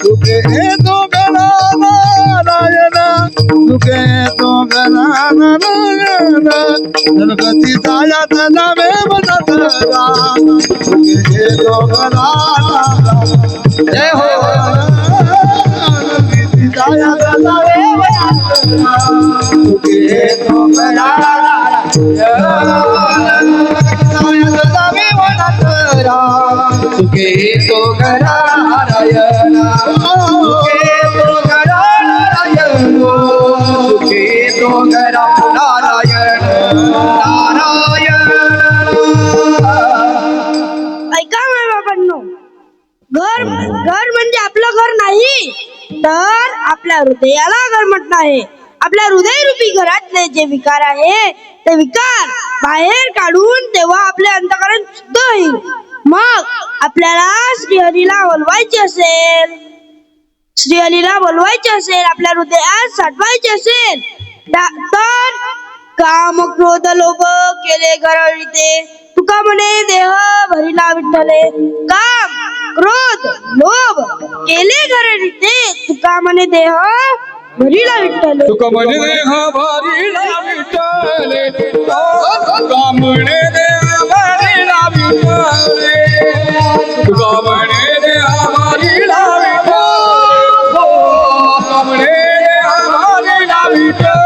सुखे तो गणा नारायण सुखे तो गणा नारायण गणपती जाया नामे म्हणत राम सुखे तो गणा जय हो गणपती जाया नामे म्हणत राम सुखे तो गणा सुखे तो घरा नारायण सुखे तो घरा नारायण सुखे तो घरा नारायण नारायण. ऐका माझ्या बाबांनो, घर घर म्हणजे आपलं घर नाही तर आपल्या हृदयाला घर म्हटलं आहे. आपल्या हृदयरूपी घरातले जे विकार आहे ते विकार बाहेर काढून तेव्हा आपले अंतःकरण शुद्ध होईल. मग आपल्याला श्रीहरीला बोलवायचे असेल आपल्या हृदयात साठवायचे असेल तर काम क्रोध लोभ केले घरळीते तुका म्हणे देह भरिला विठ्ठले. काम क्रोध लोभ केले घरळीते तुका म्हणे देह भरिला विठ्ठले. तुका म्हणे देह भरिला विठ्ठले तुका म्हणे देह भरिला विठ्ठले तुका म्हणे देह भरिला विठ्ठले तुका म्हणे देह भरिला विठ्ठले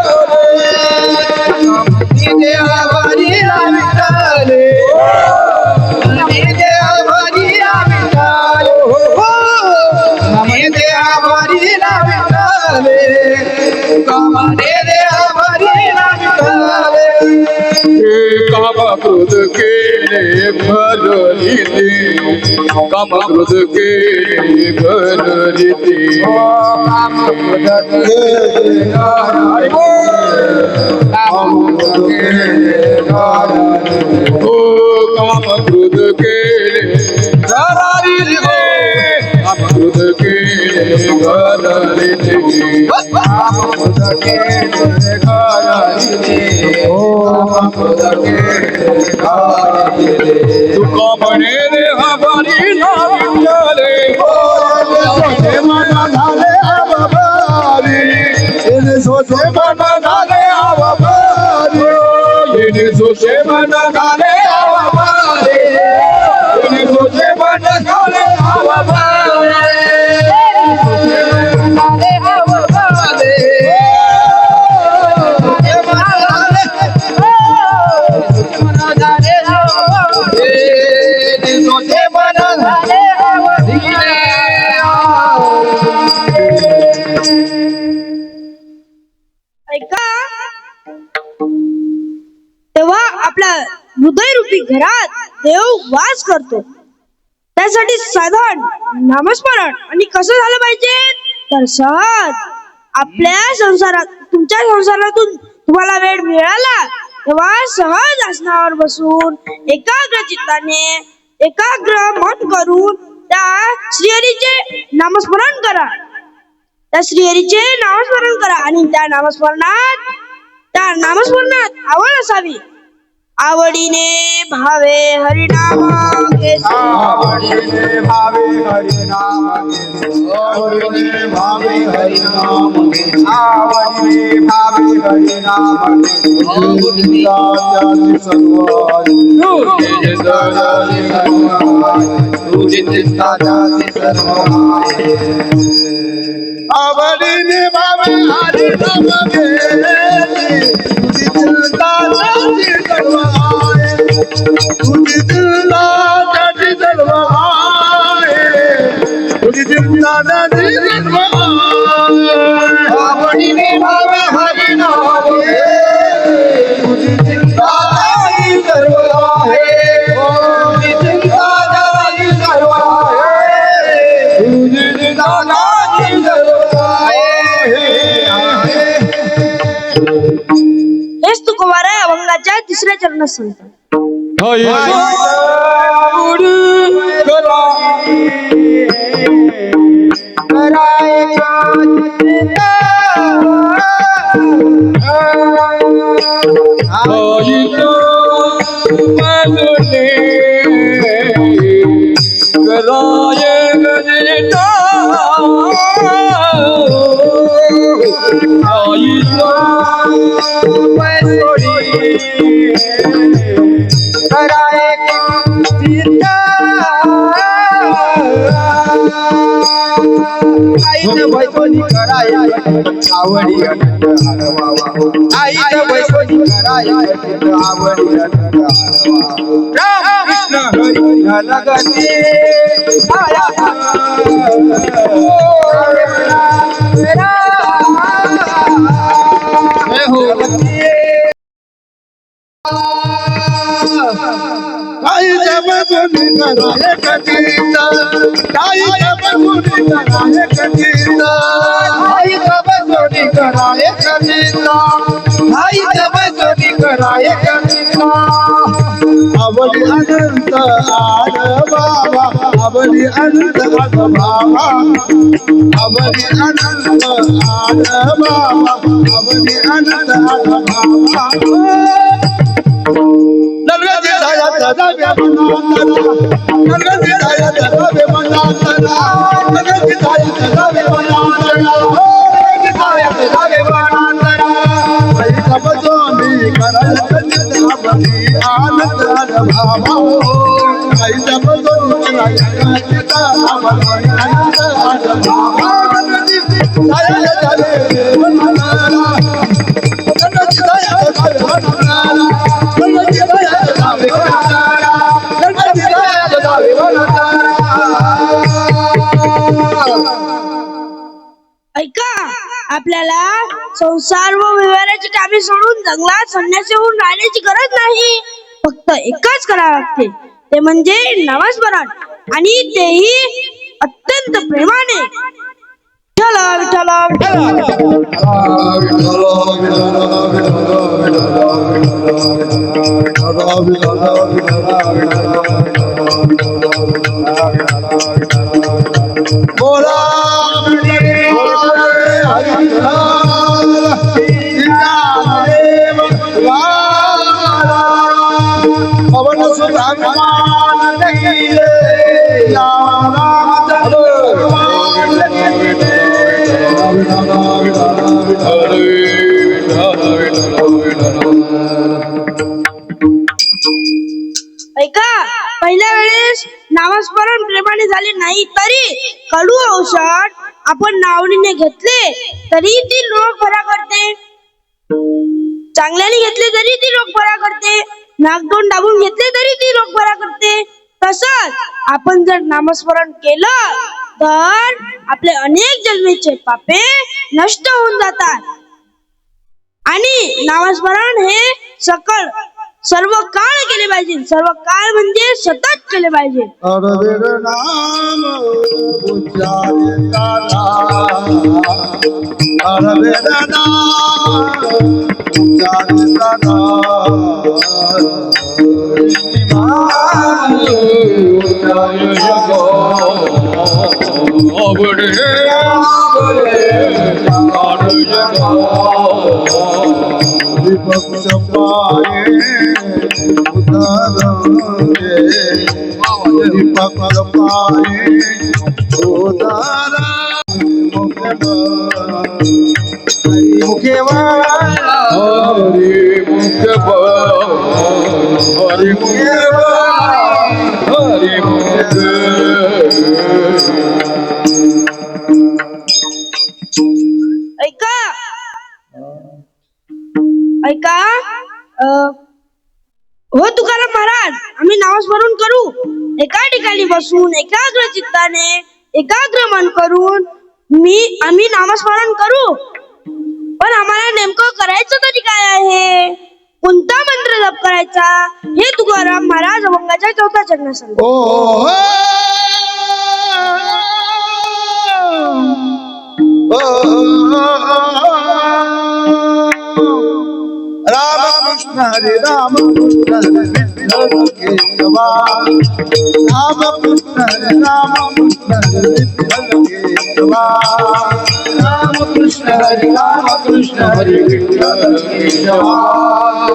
देह भरिला विठ्ठले देह भरिला विठ्ठले देह भरिला विठ्ठले काम क्रोध केले भरलीते काम क्रोध केले भरलीते काम क्रोध केले हो काम क्रोध केले भरलीते काम क्रोध केले भरलीते काम क्रोध केले तुका म्हणे देह भरिला विठ्ठले मन झाले आबारी सोचे मन झाले आबारी सोचे मन झाले आवाबारे सोचे मन झाले ऐका तेव्हा आपल्या हृदयरूपी घरात देव वास करतो. त्यासाठी साधन नामस्मरण आणि कसं झालं पाहिजे तर सहज आपल्या संसारात तुमच्या संसारातून तुम्हाला वेळ मिळाला तेव्हा सहज आसनावर बसून एकाग्र चित्ताने एकाग्र मन करून त्या श्रीहरीचे नामस्मरण करा. त्या श्रीहरीचे नामस्मरण करा आणि त्या नामस्मरणात आवड असावी. आवडीने भावे हरिनाम आवडीने भावे हरिनाम आवडीने भावे हरिनाम आवडीने भावे हरिनाम आवडीने भावे हरिनाम तुझी दिलाची सर्व तुझी दिलाची सर्व आवडीने भावे हरिनाम तुझी दिलाची सर्व तुझी दिलाची सर्व तुझी दिलाची सर्व हेच तुकोबाराय अभंगाच्या तिसऱ्या चरणात सांगतात. कराय आईचं बैसोनी कराय आवडी अनंत आडवा आईचं बैसोनी कराय आवडी अनंत आडवा राम कृष्ण हरी लगती आया आईच्या बैसोनी कराय कधीचा आईच्या बैसोनी कराय कधीचा आईच्या बैसोनी कराय कधीचा आईच्या बैसोनी कराय कधीचा आवडी अनंत आड बाबा आवडी अनंत आड बाबा आवडी अनंत आड बाबा आवडी अनंत आड बाबा नरगती झाया दादा नरगती झाया दादा बनाना नरगती झाया दादा बनाना नरगती झाया दादा बनाना आई सबजो मी करल कन्या आनंद भावा आई सबजो मी करल आनंद भावा नरगती झाया दादा बनाना नरगती झाया दादा बनाना ऐका आपल्याला संसार व व्यवहाराची कामे सोडून जंगलात संन्यासी होऊन राहण्याची गरज नाही. फक्त एकच करावं लागते ते म्हणजे नामस्मरण आणि तेही अत्यंत प्रेमाने. विठ्ठल बोला पवन सुधामान ऐका पहिल्या वेळेस नामस्मरण प्रेमाने झाले नाही तरी कडू औषध आपण नावडीने घेतले तरी ती रोग बरा करते. चांगल्याने घेतले तरी ती रोग बरा करते. नाकतोंड दाबून घेतले तरी ती रोग बरा करते. तसंच आपण जर नामस्मरण केलं तर आपले अनेक जन्मीचे पापे नष्ट होऊन जातात. आणि नामस्मरण हे सर्व काळ केले पाहिजे. सर्व काळ म्हणजे सतत केले पाहिजे. हरवीर नाम उच्चारिता हरवीर नाम उच्चारिता विपक्ष पाये उदाहरण विपक्ष पाये उदाहरण मुखे वाला हरि मुखे हरि मुखे हरि मुखे. ऐका हो तुकाराम महाराज, आम्ही नामस्मरण करू. एका ठिकाणी बसून एकाग्र चित्ताने एकाग्र मन करून आम्ही नामस्मरण करू. पण आम्हाला नेमकं करायचं तरी काय आहे, कोणता मंत्र जप करायचा हे तुकाराम महाराज अभंगाच्या 4थ्या चरणात सांगतात. रामकृष्ण हरे रामकृष्ण हरे विठ्ठल केशवा रामकृष्ण हरे रामकृष्ण हरे विठ्ठल केशवा रामकृष्ण हरे विठ्ठल केशवा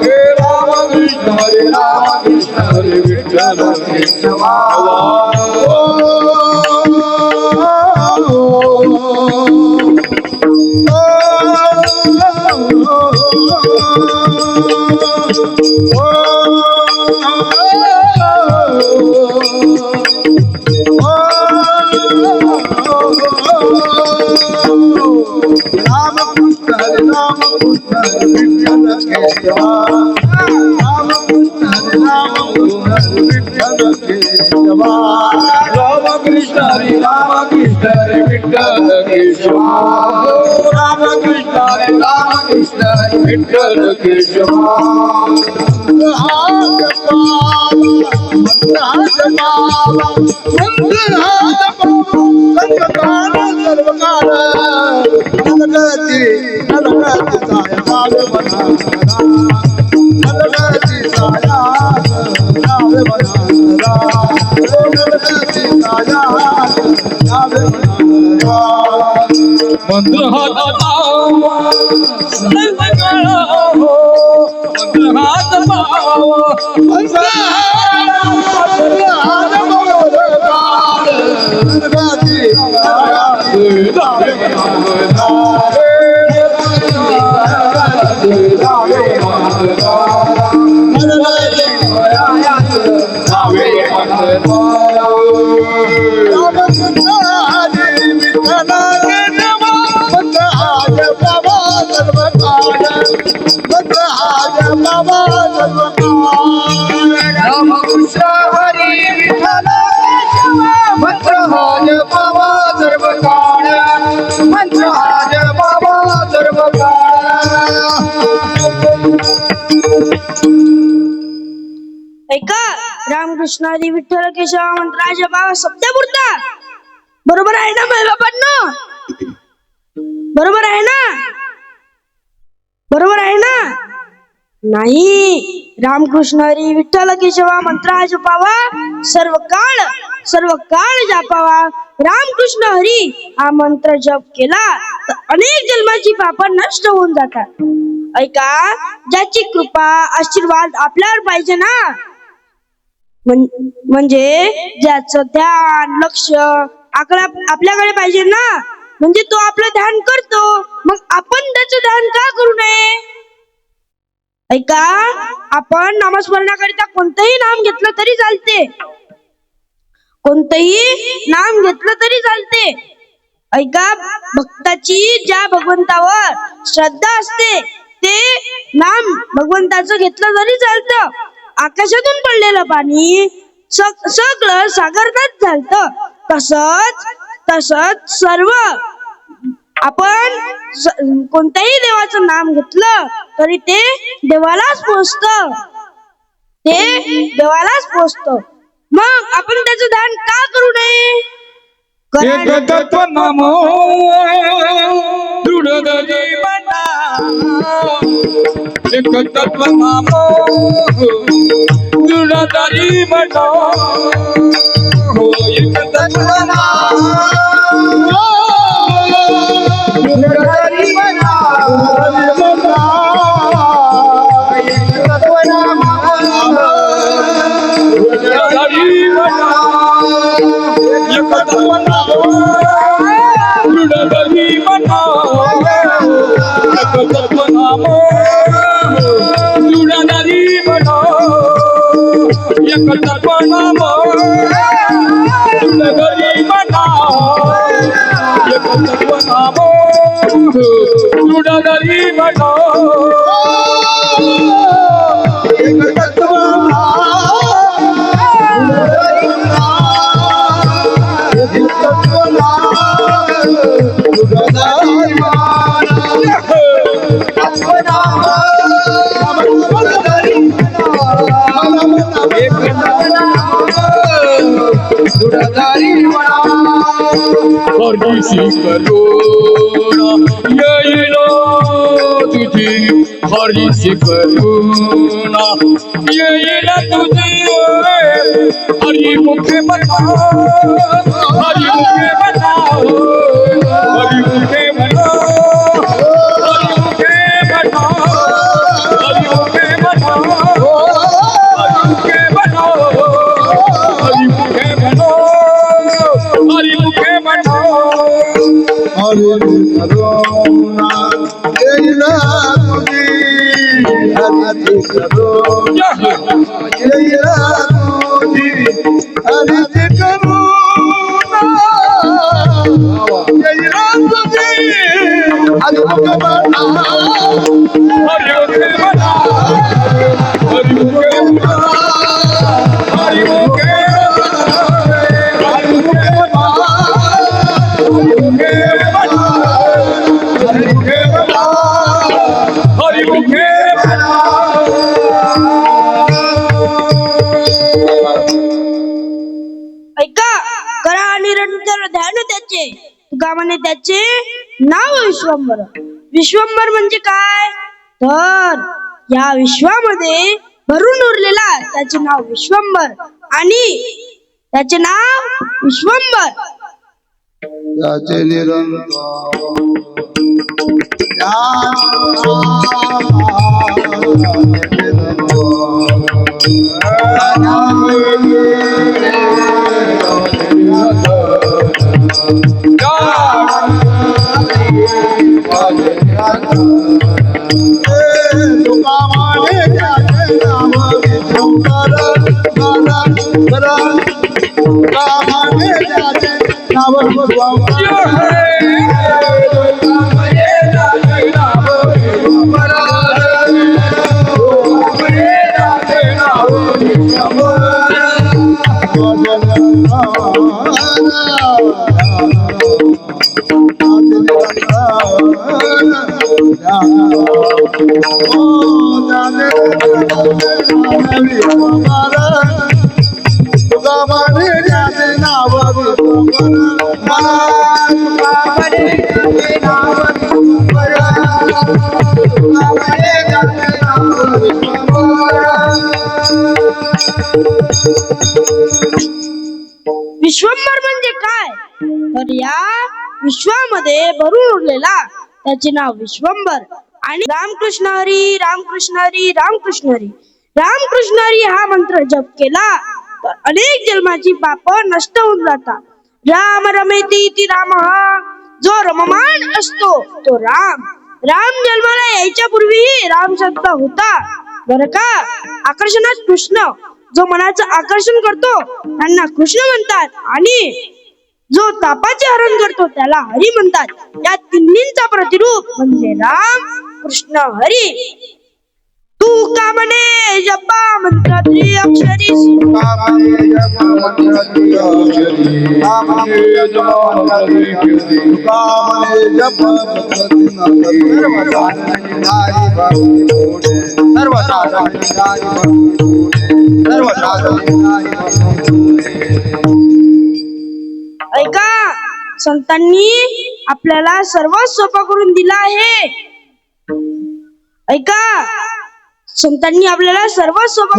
हे रामकृष्ण हरे विठ्ठल केशवा. केशवा रामकृष्ण हरे विठ्ठल केशवा रामकृष्ण हरी रामकृष्ण हरी विठ्ठल केशवा रामकृष्ण हरी रामकृष्ण हरी विठ्ठल केशवा मंत्र हात पावा मंत्र हात पावा रामकृष्ण हरी विठ्ठल मंत्र हाज बाबा सर्व काळ मंत्र हाज बाबा सर्व ऐका रामकृष्ण हरी विठ्ठल केशव मंत्राच्या बाबा सप्त्यापुरता बरोबर आहे ना माझ्या बाबांनो? बरोबर आहे ना? बरोबर आहे ना? नाही, रामकृष्ण हरी विठ्ठल केशवा मंत्र जपावा सर्व काळ जपावा. रामकृष्ण हरी हा मंत्र जप केला तर अनेक जन्माची पाप नष्ट होऊन जातात. ऐका, ज्याची कृपा आशीर्वाद आपल्यावर पाहिजे ना, म्हणजे ज्याचं ध्यान लक्ष आपल्याकडे पाहिजे ना, म्हणजे तो आपलं ध्यान करतो, मग आपण त्याचं ध्यान का करू नये? ऐका, आपण नामस्मरणाकरिता कोणतंही नाम घेतलं तरी चालते, कोणतंही नाम घेतलं तरी चालते. ऐका, भक्ताची ज्या भगवंतावर श्रद्धा असते ते नाम भगवंताचं घेतलं तरी चालतं. आकाशातून पडलेलं पाणी सगळं सागरात झालतं, तसंच सर्व आपण कोणत्याही देवाचं नाम घेतलं तरी ते देवालाच पोचतं. मग आपण त्याचं ध्यान का करू नये? एक तत्व नामो दृढदली मना, एक तत्व नामो दृढदली मना, हो एक तत्व नामो दृढदली मना, एक तत्व नामो दृढदली मना, एक तत्व नामो दृढदली मना, एक तत्व नामो दृढदली मना, एक तत्व नामो दृढदली मना, एक तत्व नामो दृढदली मना, एक तत्व हरनिशी करुणा येईना तुझी, हरनिशी करुणा येईना तुझी, हरिमुखे म्हणा, हरिमुखे म्हणा, हरिमुखे म्हणा, हरिमुखे म्हणा, हरिमुखे म्हणा, हरिमुखे म्हणा, हरिमुखे म्हणा, हरिमुखे म्हणा. हरी करुणा येईना तुझी, हरी करुणा येईना तुझी, हरी करुणा येईना तुझी, हरी करुणा हरिमुखे म्हणा. त्याचे तुका म्हणे त्याचे नाव विश्वंभर. विश्वंभर म्हणजे काय तर या विश्वामध्ये भरून उरलेला त्याचे नाव विश्वंभर आणि त्याचे नाव विश्वंभर. त्याचे निरंतर विश्वंभर म्हणजे काय तर या विश्वामध्ये भरून उरलेला त्याचे नाव विश्वंभर. आणि रामकृष्ण हरी रामकृष्ण हरी रामकृष्ण हरी रामकृष्ण हरी हा मंत्र जप केला तर अनेक जन्माची पाप नष्ट होऊन जातात. राम रमेती ती राम हा जो रममान असतो तो राम. राम जन्माला यायच्या पूर्वीही राम शब्द होता बर का. आकर्षणात कृष्ण जो मनाचं आकर्षण करतो त्यांना कृष्ण म्हणतात आणि जो तापाचे हरण करतो त्याला हरी म्हणतात. या तिन्हींचा प्रतिरूप म्हणजे राम कृष्ण हरी. तू का म्हणे जपा मंत्र त्रिअक्षरी ऐका संतांनी आपल्याला सर्व सोपं करून दिला आहे. ऐका संतांनी आपल्याला सर्व सोपं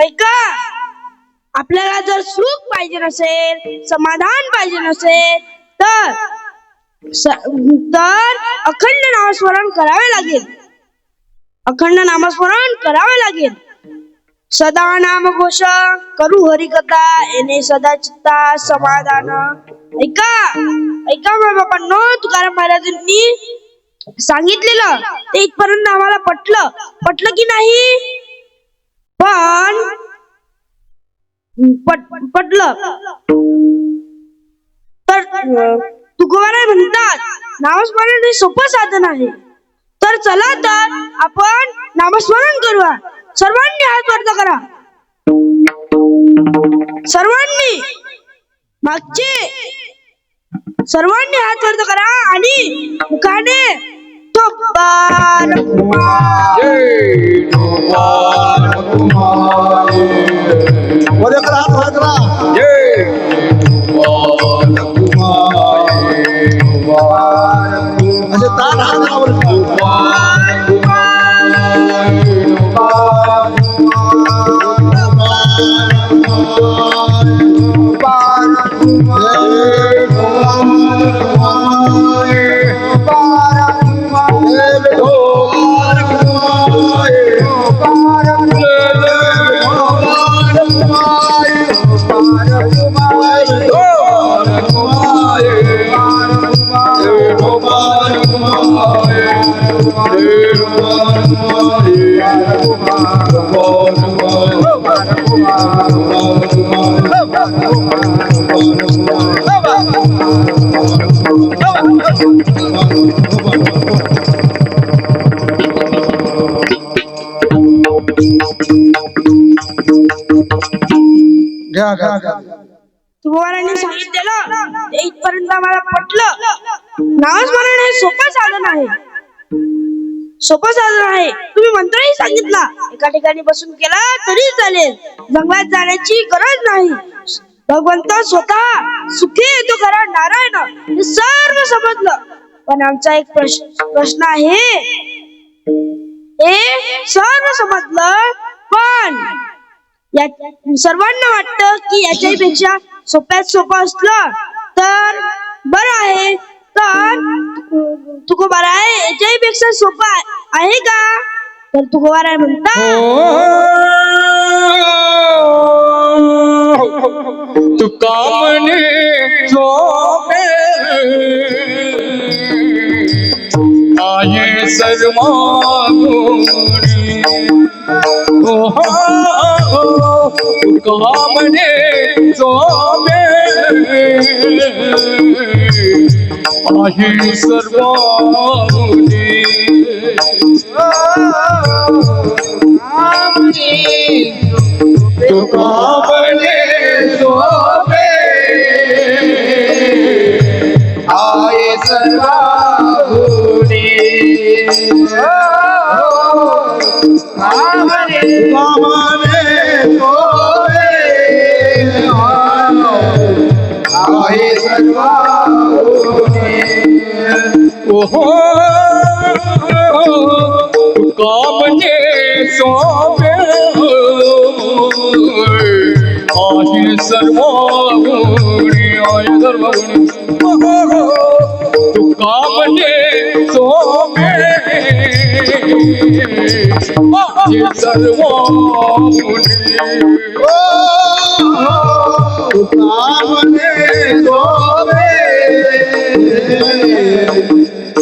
ऐका आपल्याला जर सुख पाहिजे नसेल समाधान पाहिजे नसेल तर अखंड नामस्मरण करावे लागेल. अखंड नामस्मरण करावे लागेल. सदा नामघोष करू हरिकथा येणे सदा चित्ता समाधान. ऐका ऐका बाबांनो तुकाराम महाराजांनी सांगितलेलं ते इथपर्यंत आम्हाला पटलं की नाही. पण पटलं तर तुकोबाराय म्हणतात नामस्मरण हे सोपं साधन आहे. तर चला तर आपण नामस्मरण करूया. सर्वांनी हात वर करा. सर्वांनी मागचे सर्वांनी हात वर करा आणि मुखाने Hare Rama, Hare Rama. पटलं. नामस्मरण हे सोपं साधन आहे. तुम्ही मंत्रही सांगितला, एका ठिकाणी बसून केला तरी चालेल. जंगलात जाण्याची गरज नाही. भगवंत स्वतः सुखी येतो खरा नारायण, हे सर्व समजलं. पण आमचा एक प्रश्न आहे. हे सर्व समजलं, पण या सर्वांना वाटतं की याच्यापेक्षा सोप्यात सोपं असलं तर बरं आहे. तर तुकोबार आहे याच्याही पेक्षा सोपं आहे का? तर तुकोबार आहे म्हणता, तुका म्हणे सोपे आहे सर्वांगुणी. तुका म्हणे सोपे आहे सर्वांगुणी. तुका म्हणे सोपे आहे सर्वांगुणी. तुका म्हणे सोपे आहे सर्वांगुणी. आहे सर्वांगुणी. तुका म्हणे सोपे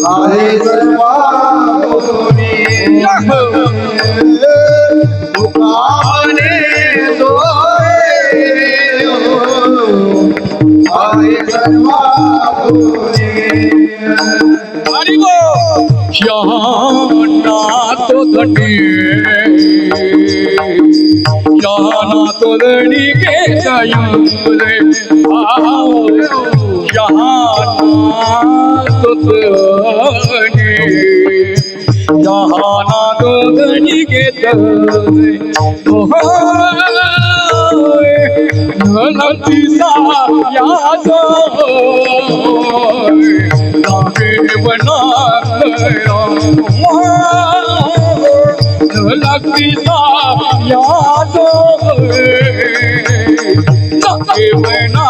आहे सर्वांगुणी. तो धनी के जायूरे जहाना तो धनी के नलती सा याद बना लगती सा याद बना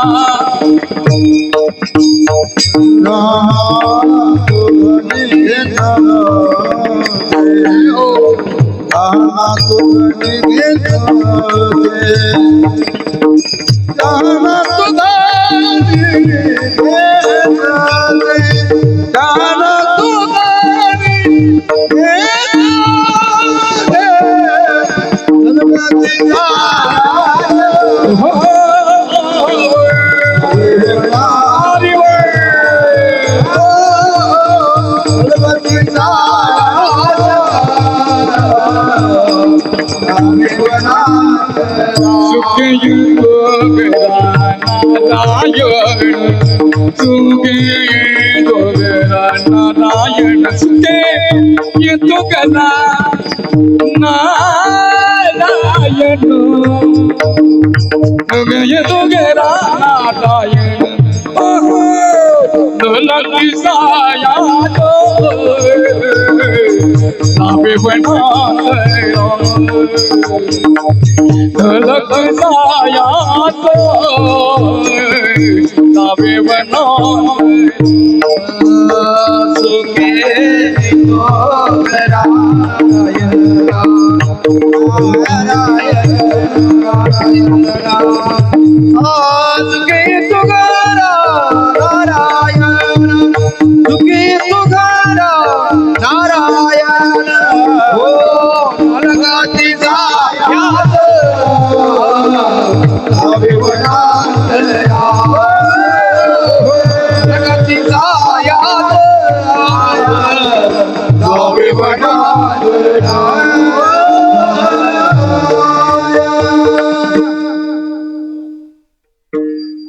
नारायण सुखे ये तो गला नारायण ये तो गेरा नारायण लकी साया नावे बना लकी साया नावे बना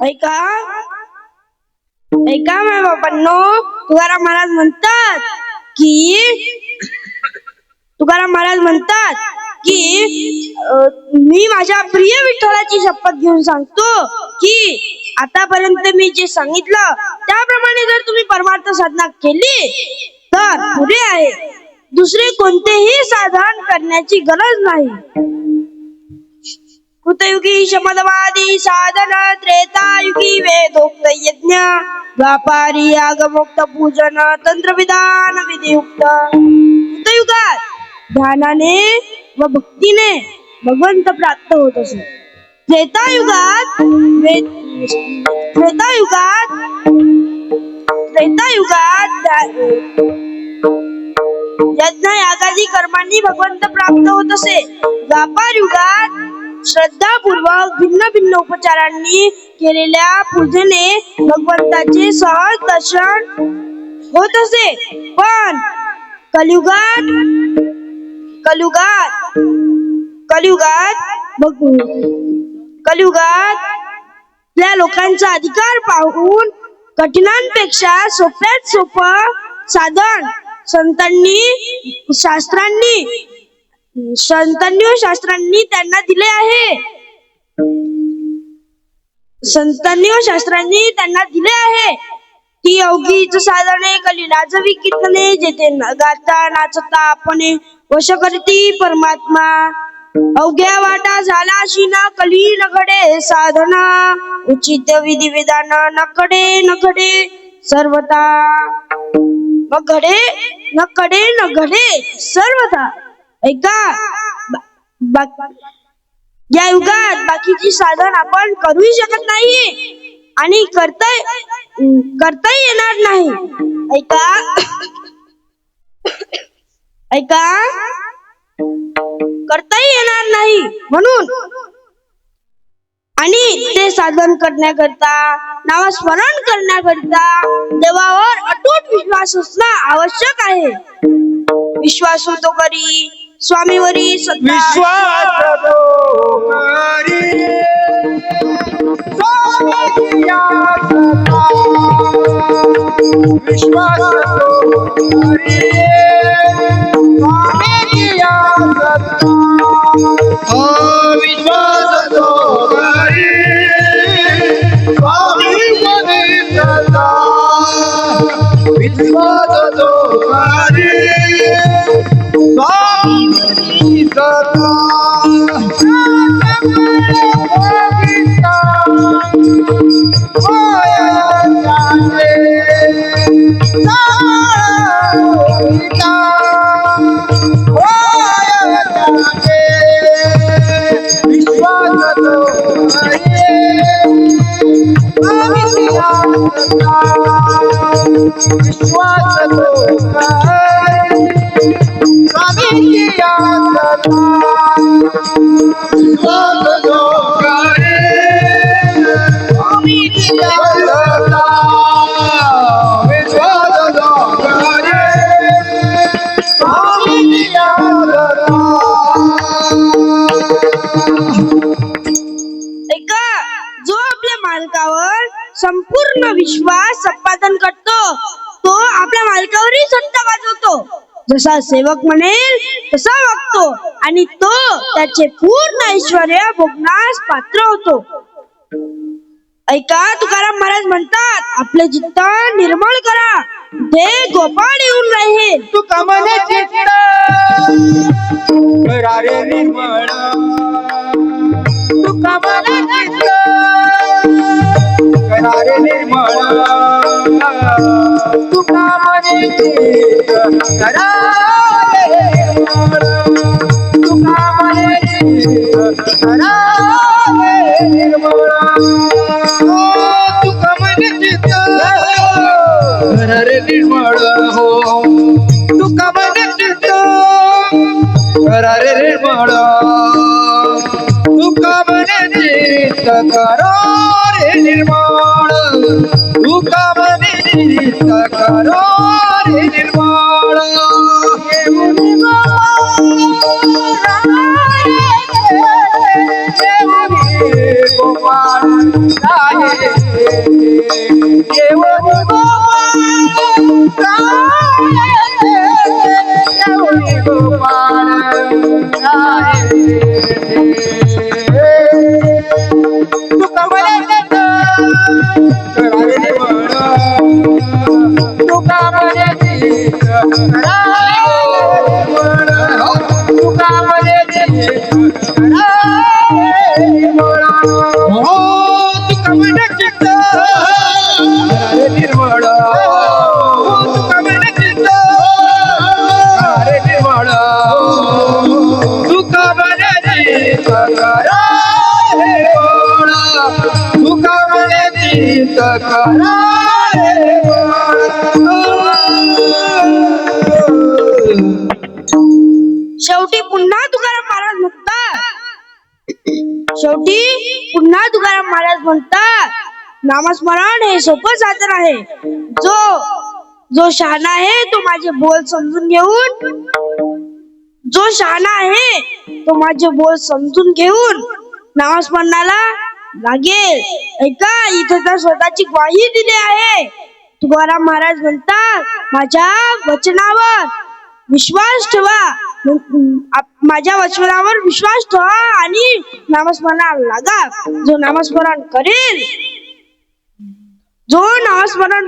ऐका ऐका बाबांनो, तुकाराम महाराज म्हणतात की मी माझ्या प्रिय विठ्ठलाची शपथ घेऊन सांगतो की आतापर्यंत मी जे सांगितलं त्याप्रमाणे जर तुम्ही परमार्थ साधना केली तर पुरे आहे. दुसरे कोणतेही साधन करण्याची गरज नाही. कृतयुगी शमदवादी साधन, त्रेतायुगी वेदोक्त यज्ञ, द्वापारी आगमोक्त पूजन, तंत्रविधान विधियुक्त. कृतयुगात ध्यानाने व भक्तीने भगवंत प्राप्त होत असे. त्रेतायुगात यज्ञ यागादी कर्मांनी भगवंत प्राप्त होत असे. द्वापार युगात श्रद्धापूर्वक भिन्न भिन्न उपचारांनी केलेल्या पूजेने भगवंताचे सहज दर्शन होत असे. पण कलियुगात त्या लोकांचा अधिकार पाहून कठीणांपेक्षा सोप्यात सोपं साधन संतांनी व शास्त्रांनी त्यांना दिले आहे. ती अवघीच साधने कलिलाजवी कीर्तने, जेथे गाता नाचता आपणे वश करती परमात्मा. अवघ्या वाटा झाला अशी न कली न घडे साधना, उचित विधी विधान न घडे सर्वथा. न घडे सर्वथा. ऐका, या युगात बाकीची साधन आपण करूही शकत नाही आणि करताही येणार नाही. ऐका, करताही येणार नाही म्हणून आणि ते साधन करण्याकरता, नामस्मरण करण्याकरता देवावर अतूट विश्वास असणं आवश्यक आहे. विश्वास होतो करी स्वामीवरी सत्ता, संपूर्ण विश्वास संपादन करतो तो आपल्या मालकावरही सत्ता गाजवतो. जसा सेवक म्हणेल तसा वागतो आणि तो त्याचे पूर्ण ऐश्वर्य भोगण्यास पात्र होतो. ऐका, तुकाराम महाराज म्हणतात, आपले चित्त निर्मळ करा, ते गोपाळ येऊन राहील. तू कमने चित्त करा रे निर्मळ, तू कमने चित्त करा रे निर्मळ, तू कमने चित्त करा रे निर्मळ, तू कमने चित्त करा रे निर्मळ, तू कमने चित्त करा रे निर्मळ, हो तू कमने चित्त करा रे निर्मळ, तू कमने चित्त करा रे निर्मळ, तू कमने चित्त करा रे निर्मळ. गोपाळ गीत करा रे शेवटी पुन्हा तुकाराम महाराज म्हणतात नामस्मरण हे सोपं साधन आहे. जो शहाणा आहे तो माझे बोल समजून घेऊन नामस्मरणाला लागेल. ऐका, इथे तर स्वतःची ग्वाही दिली आहे. तुकाराम महाराज म्हणतात, माझ्या वचनावर विश्वास ठेवा आणि नामस्मरणाला लागा. जो नामस्मरण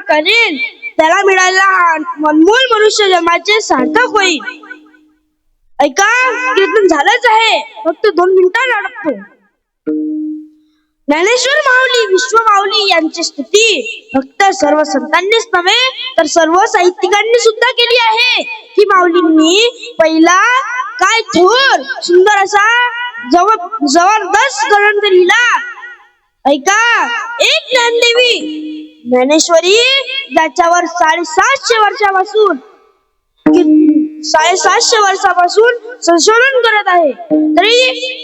करेल त्याला मिळालेला अनमोल मनुष्य जन्माचे सार्थक होईल. ऐका, कीर्तन झालंच आहे, फक्त 2 मिनिटात अडकतो. ज्ञानेश्वर माऊली, विश्व माऊली यांची स्तुती फक्त सर्व संतांनीच नव्हे तर सर्व साहित्यिकांनी सुद्धा केली आहे. की माऊलींनी पहिला काय थोर सुंदर असा जबरदस्त ग्रंथ लिहिला. ऐका, एक ज्ञानेश्वरी ज्याच्यावर 750 वर्षापासून संशोधन करत आहे, तरी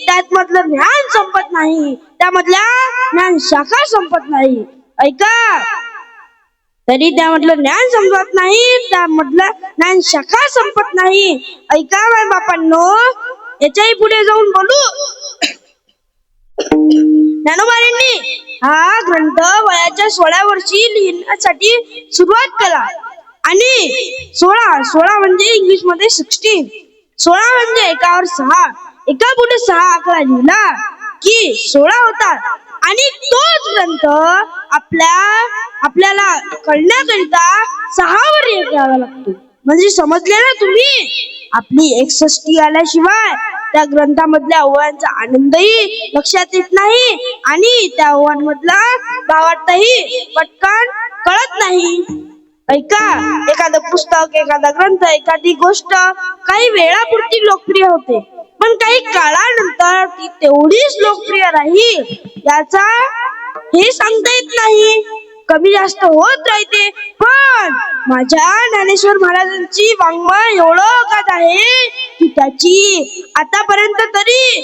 त्यात मधलं ज्ञान संपत नाही, त्यामधल्या ज्ञान शाखा संपत नाही. ऐका, तरी त्यामधलं ज्ञान संपत नाही, त्यामधलं ज्ञान शाखा संपत नाही. ऐका माय बापांनो, याच्याही पुढे जाऊन बोलू. ज्ञानोबांनी हा ग्रंथ वयाच्या 16 वर्षी लिहिण्यासाठी सुरुवात केला. आणि 16 म्हणजे इंग्लिश मध्ये 16, 16 म्हणजे एकावर 6, एका पुढे 6 आकडा लिहिला की 16 होतात. आणि तोच ग्रंथ आपल्याला कळण्याकरिता 6 वर लिहावा लागतो. म्हणजे समजले ना तुम्ही? आपली 61 आल्याशिवाय त्या ग्रंथामधल्या ओव्यांचा आनंदही लक्षात येत नाही आणि त्या ओव्यांमधला भावार्थही पटकन कळत नाही. ऐका, एखादं पुस्तक, एखादा ग्रंथ, एखादी गोष्ट काही वेळापुरती लोकप्रिय होते, पण काही काळानंतर ती तेवढीच लोकप्रिय राहील याचा हे सांगता येत नाही. कमी जास्त होत राहते. पण माझ्या ज्ञानेश्वर महाराजांची वाङ्मय एवढं अगाध आहे की त्याची आतापर्यंत तरी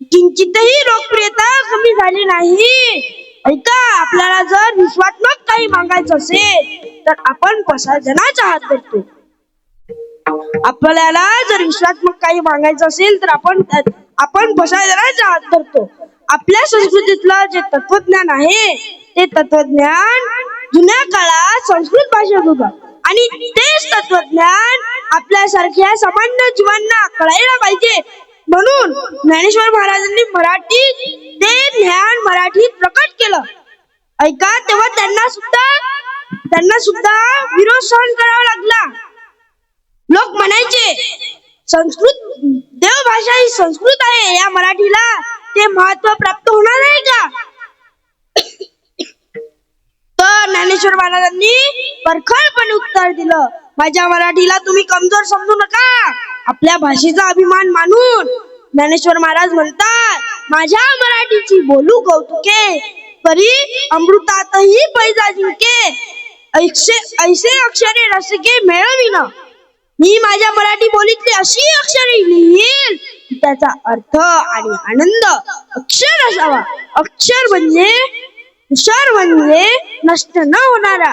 किंचितही लोकप्रियता कमी झाली नाही. ऐका, आपल्याला जर विश्वात्मक काही मागायचं असेल तर आपण प्रसारजनाचा हात धरतो. आपल्याला जर विश्वात्मक काही मागायचं असेल तर आपण प्रसारजनाचा हात धरतो. आपल्या संस्कृतीतलं जे तत्वज्ञान आहे ते तत्वज्ञान जुन्या काळात संस्कृत भाषेत होतं आणि तेच तत्वज्ञान आपल्यासारख्या सामान्य जीवांना कळायला पाहिजे. म्हणून ज्ञानेश्वर महाराजांनी ते ज्ञान मराठीत प्रकट केलं. ऐका, तेव्हा त्यांना सुद्धा विरोध सहन करावा लागला. लोक म्हणायचे, संस्कृत देवभाषा ही संस्कृत आहे, या मराठीला ते महत्व प्राप्त होणार आहे का? तर ज्ञानेश्वर महाराजांनी परखडपणे उत्तर दिलं, माझ्या मराठीला तुम्ही कमजोर समजू नका. आपल्या भाषेचा अभिमान मानून ज्ञानेश्वर महाराज म्हणतात, माझ्या मराठीची बोलू कौतुके, परी अमृतातही पैजा जिंके, ऐसे अक्षरे रसिके मेळविन. मी माझ्या मराठी बोलीतली अशी अक्षरे लिहील त्याचा अर्थ आणि आनंद अक्षर असावा. अक्षर म्हणजे नष्ट न होणारा.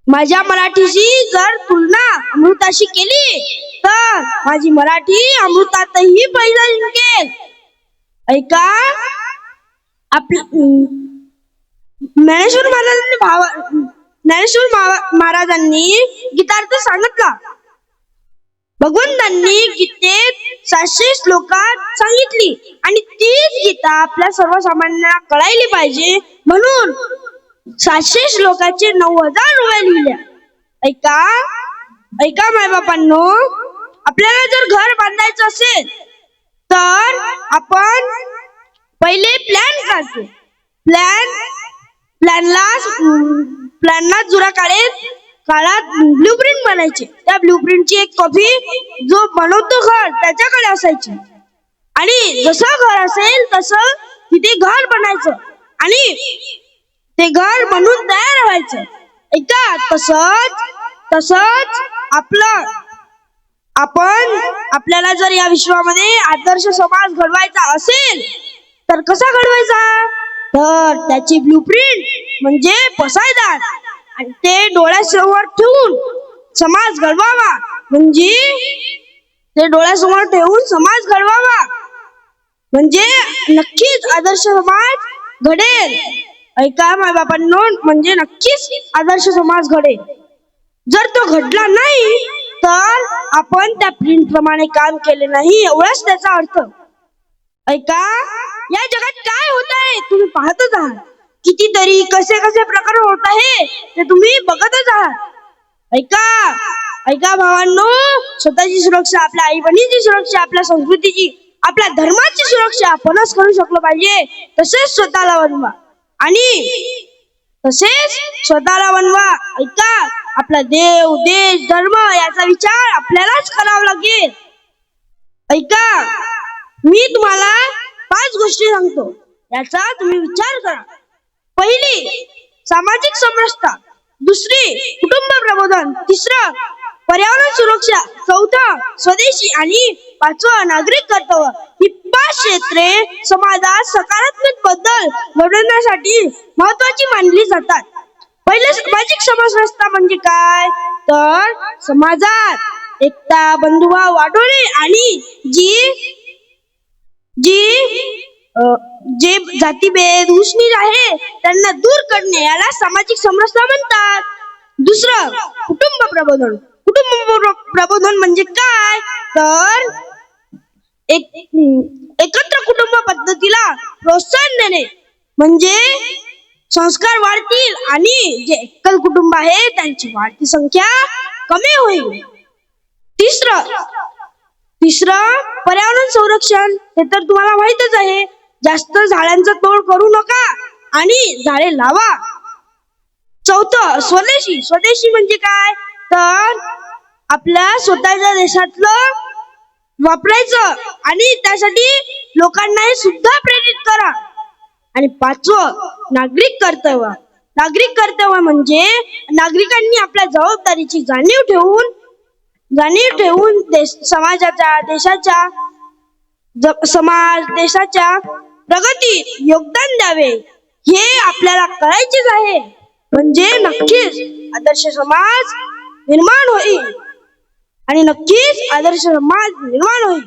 माझ्या मराठीची जर तुलना अमृताशी केली तर माझी मराठी अमृतातही पैजा जिंकेल. ऐका, ज्ञानेश्वर महाराजांनी गीतार्थ सांगितला. भगवंतांनी गीतेत 700 श्लोकात सांगितली आणि तीच गीता आपल्या सर्वसामान्यांना कळायला पाहिजे म्हणून 700 श्लोकाचे 9000 ओव्या लिहिल्या. ऐका माय बापांनो, आपल्याला जर घर बांधायचं असेल तर आपण पहिले प्लॅन काढतो. प्लॅनला जुरा काळात ब्लूप्रिंट बनायचे. त्या ब्लूप्रिंटची एक कॉपी जो बनवतो घर त्याच्याकडे असायची आणि जसं घर असेल तसं तिथे घर बनायचं आणि ते घर बनून तयार व्हायचं. ऐका, तसंच आपल्याला जर या विश्वामध्ये आदर्श समाज घडवायचा असेल तर कसा घडवायचा, तर त्याची ब्लूप्रिंट म्हणजे पसायदान आणि ते डोळ्यासमोर ठेवून समाज घडवावा. म्हणजे ते डोळ्यासमोर ठेवून समाज घडवावा म्हणजे नक्कीच आदर्श समाज घडेल. ऐका माय बापांनो, म्हणजे नक्कीच आदर्श समाज घडेल. जर तो घडला नाही तर आपण त्या प्रिंट प्रमाणे काम केले नाही, एवढाच त्याचा अर्थ. ऐका, या जगात काय होत आहे तुम्ही पाहतच आहात. कितीतरी कसे प्रकार होत आहे ते तुम्ही बघतच आहात. ऐका भावांनो, स्वतःची सुरक्षा, आपल्या आई बहिणीची सुरक्षा, आपल्या संस्कृतीची, आपल्या धर्माची सुरक्षा आपणच करू शकलो पाहिजे. तसेच स्वतःला बनवा आणि तसेच स्वतःला बनवा. ऐका, आपला देव, देश, धर्म याचा विचार आपल्यालाच करावा लागेल. ऐका, मी तुम्हाला 5 गोष्टी सांगतो, याचा तुम्ही विचार करा. पहिली, सामाजिक समरसता. दुसरी, कुटुंब प्रबोधन. तिसरं, पर्यावरण सुरक्षा. चौथं, स्वदेशी. आणि 5वं, नागरिक कर्तव्य. ही 5 क्षेत्रे समाजात सकारात्मक बदल घडवण्यासाठी महत्वाची मानली जातात. पहिले, सामाजिक समरसता म्हणजे काय, तर समाजात एकता, बंधुभाव वाढवणे आणि जे जातीभेद, उष्णीच आहे त्यांना दूर करणे, याला सामाजिक समरसता म्हणतात. दुसरं, कुटुंब प्रबोधन. कुटुंब प्रबोधन म्हणजे काय, तर एकत्र कुटुंब पद्धतीला प्रोत्साहन देणे, म्हणजे संस्कार वाढतील आणि जे एकल कुटुंब आहे त्यांची वाढती संख्या कमी होईल. तिसरं, पर्यावरण संरक्षण. हे तर तुम्हाला माहितच आहे, जास्त झाडांचा तोड करू नका आणि झाडे लावा. चौथं, स्वदेशी म्हणजे काय, तर आपल्या स्वतःच्या देशातलं वापरायचं आणि त्यासाठी लोकांनाही सुद्धा प्रेरित करा. आणि 5वं, नागरिक कर्तव्य. नागरिक कर्तव्य म्हणजे नागरिकांनी आपल्या जबाबदारीची जाणीव ठेवून समाजाच्या, देशाच्या प्रगतीत योगदान द्यावे. हे आपल्याला करायचेच आहे. म्हणजे नक्कीच आदर्श समाज निर्माण होईल आणि नक्कीच आदर्श समाज निर्माण होईल.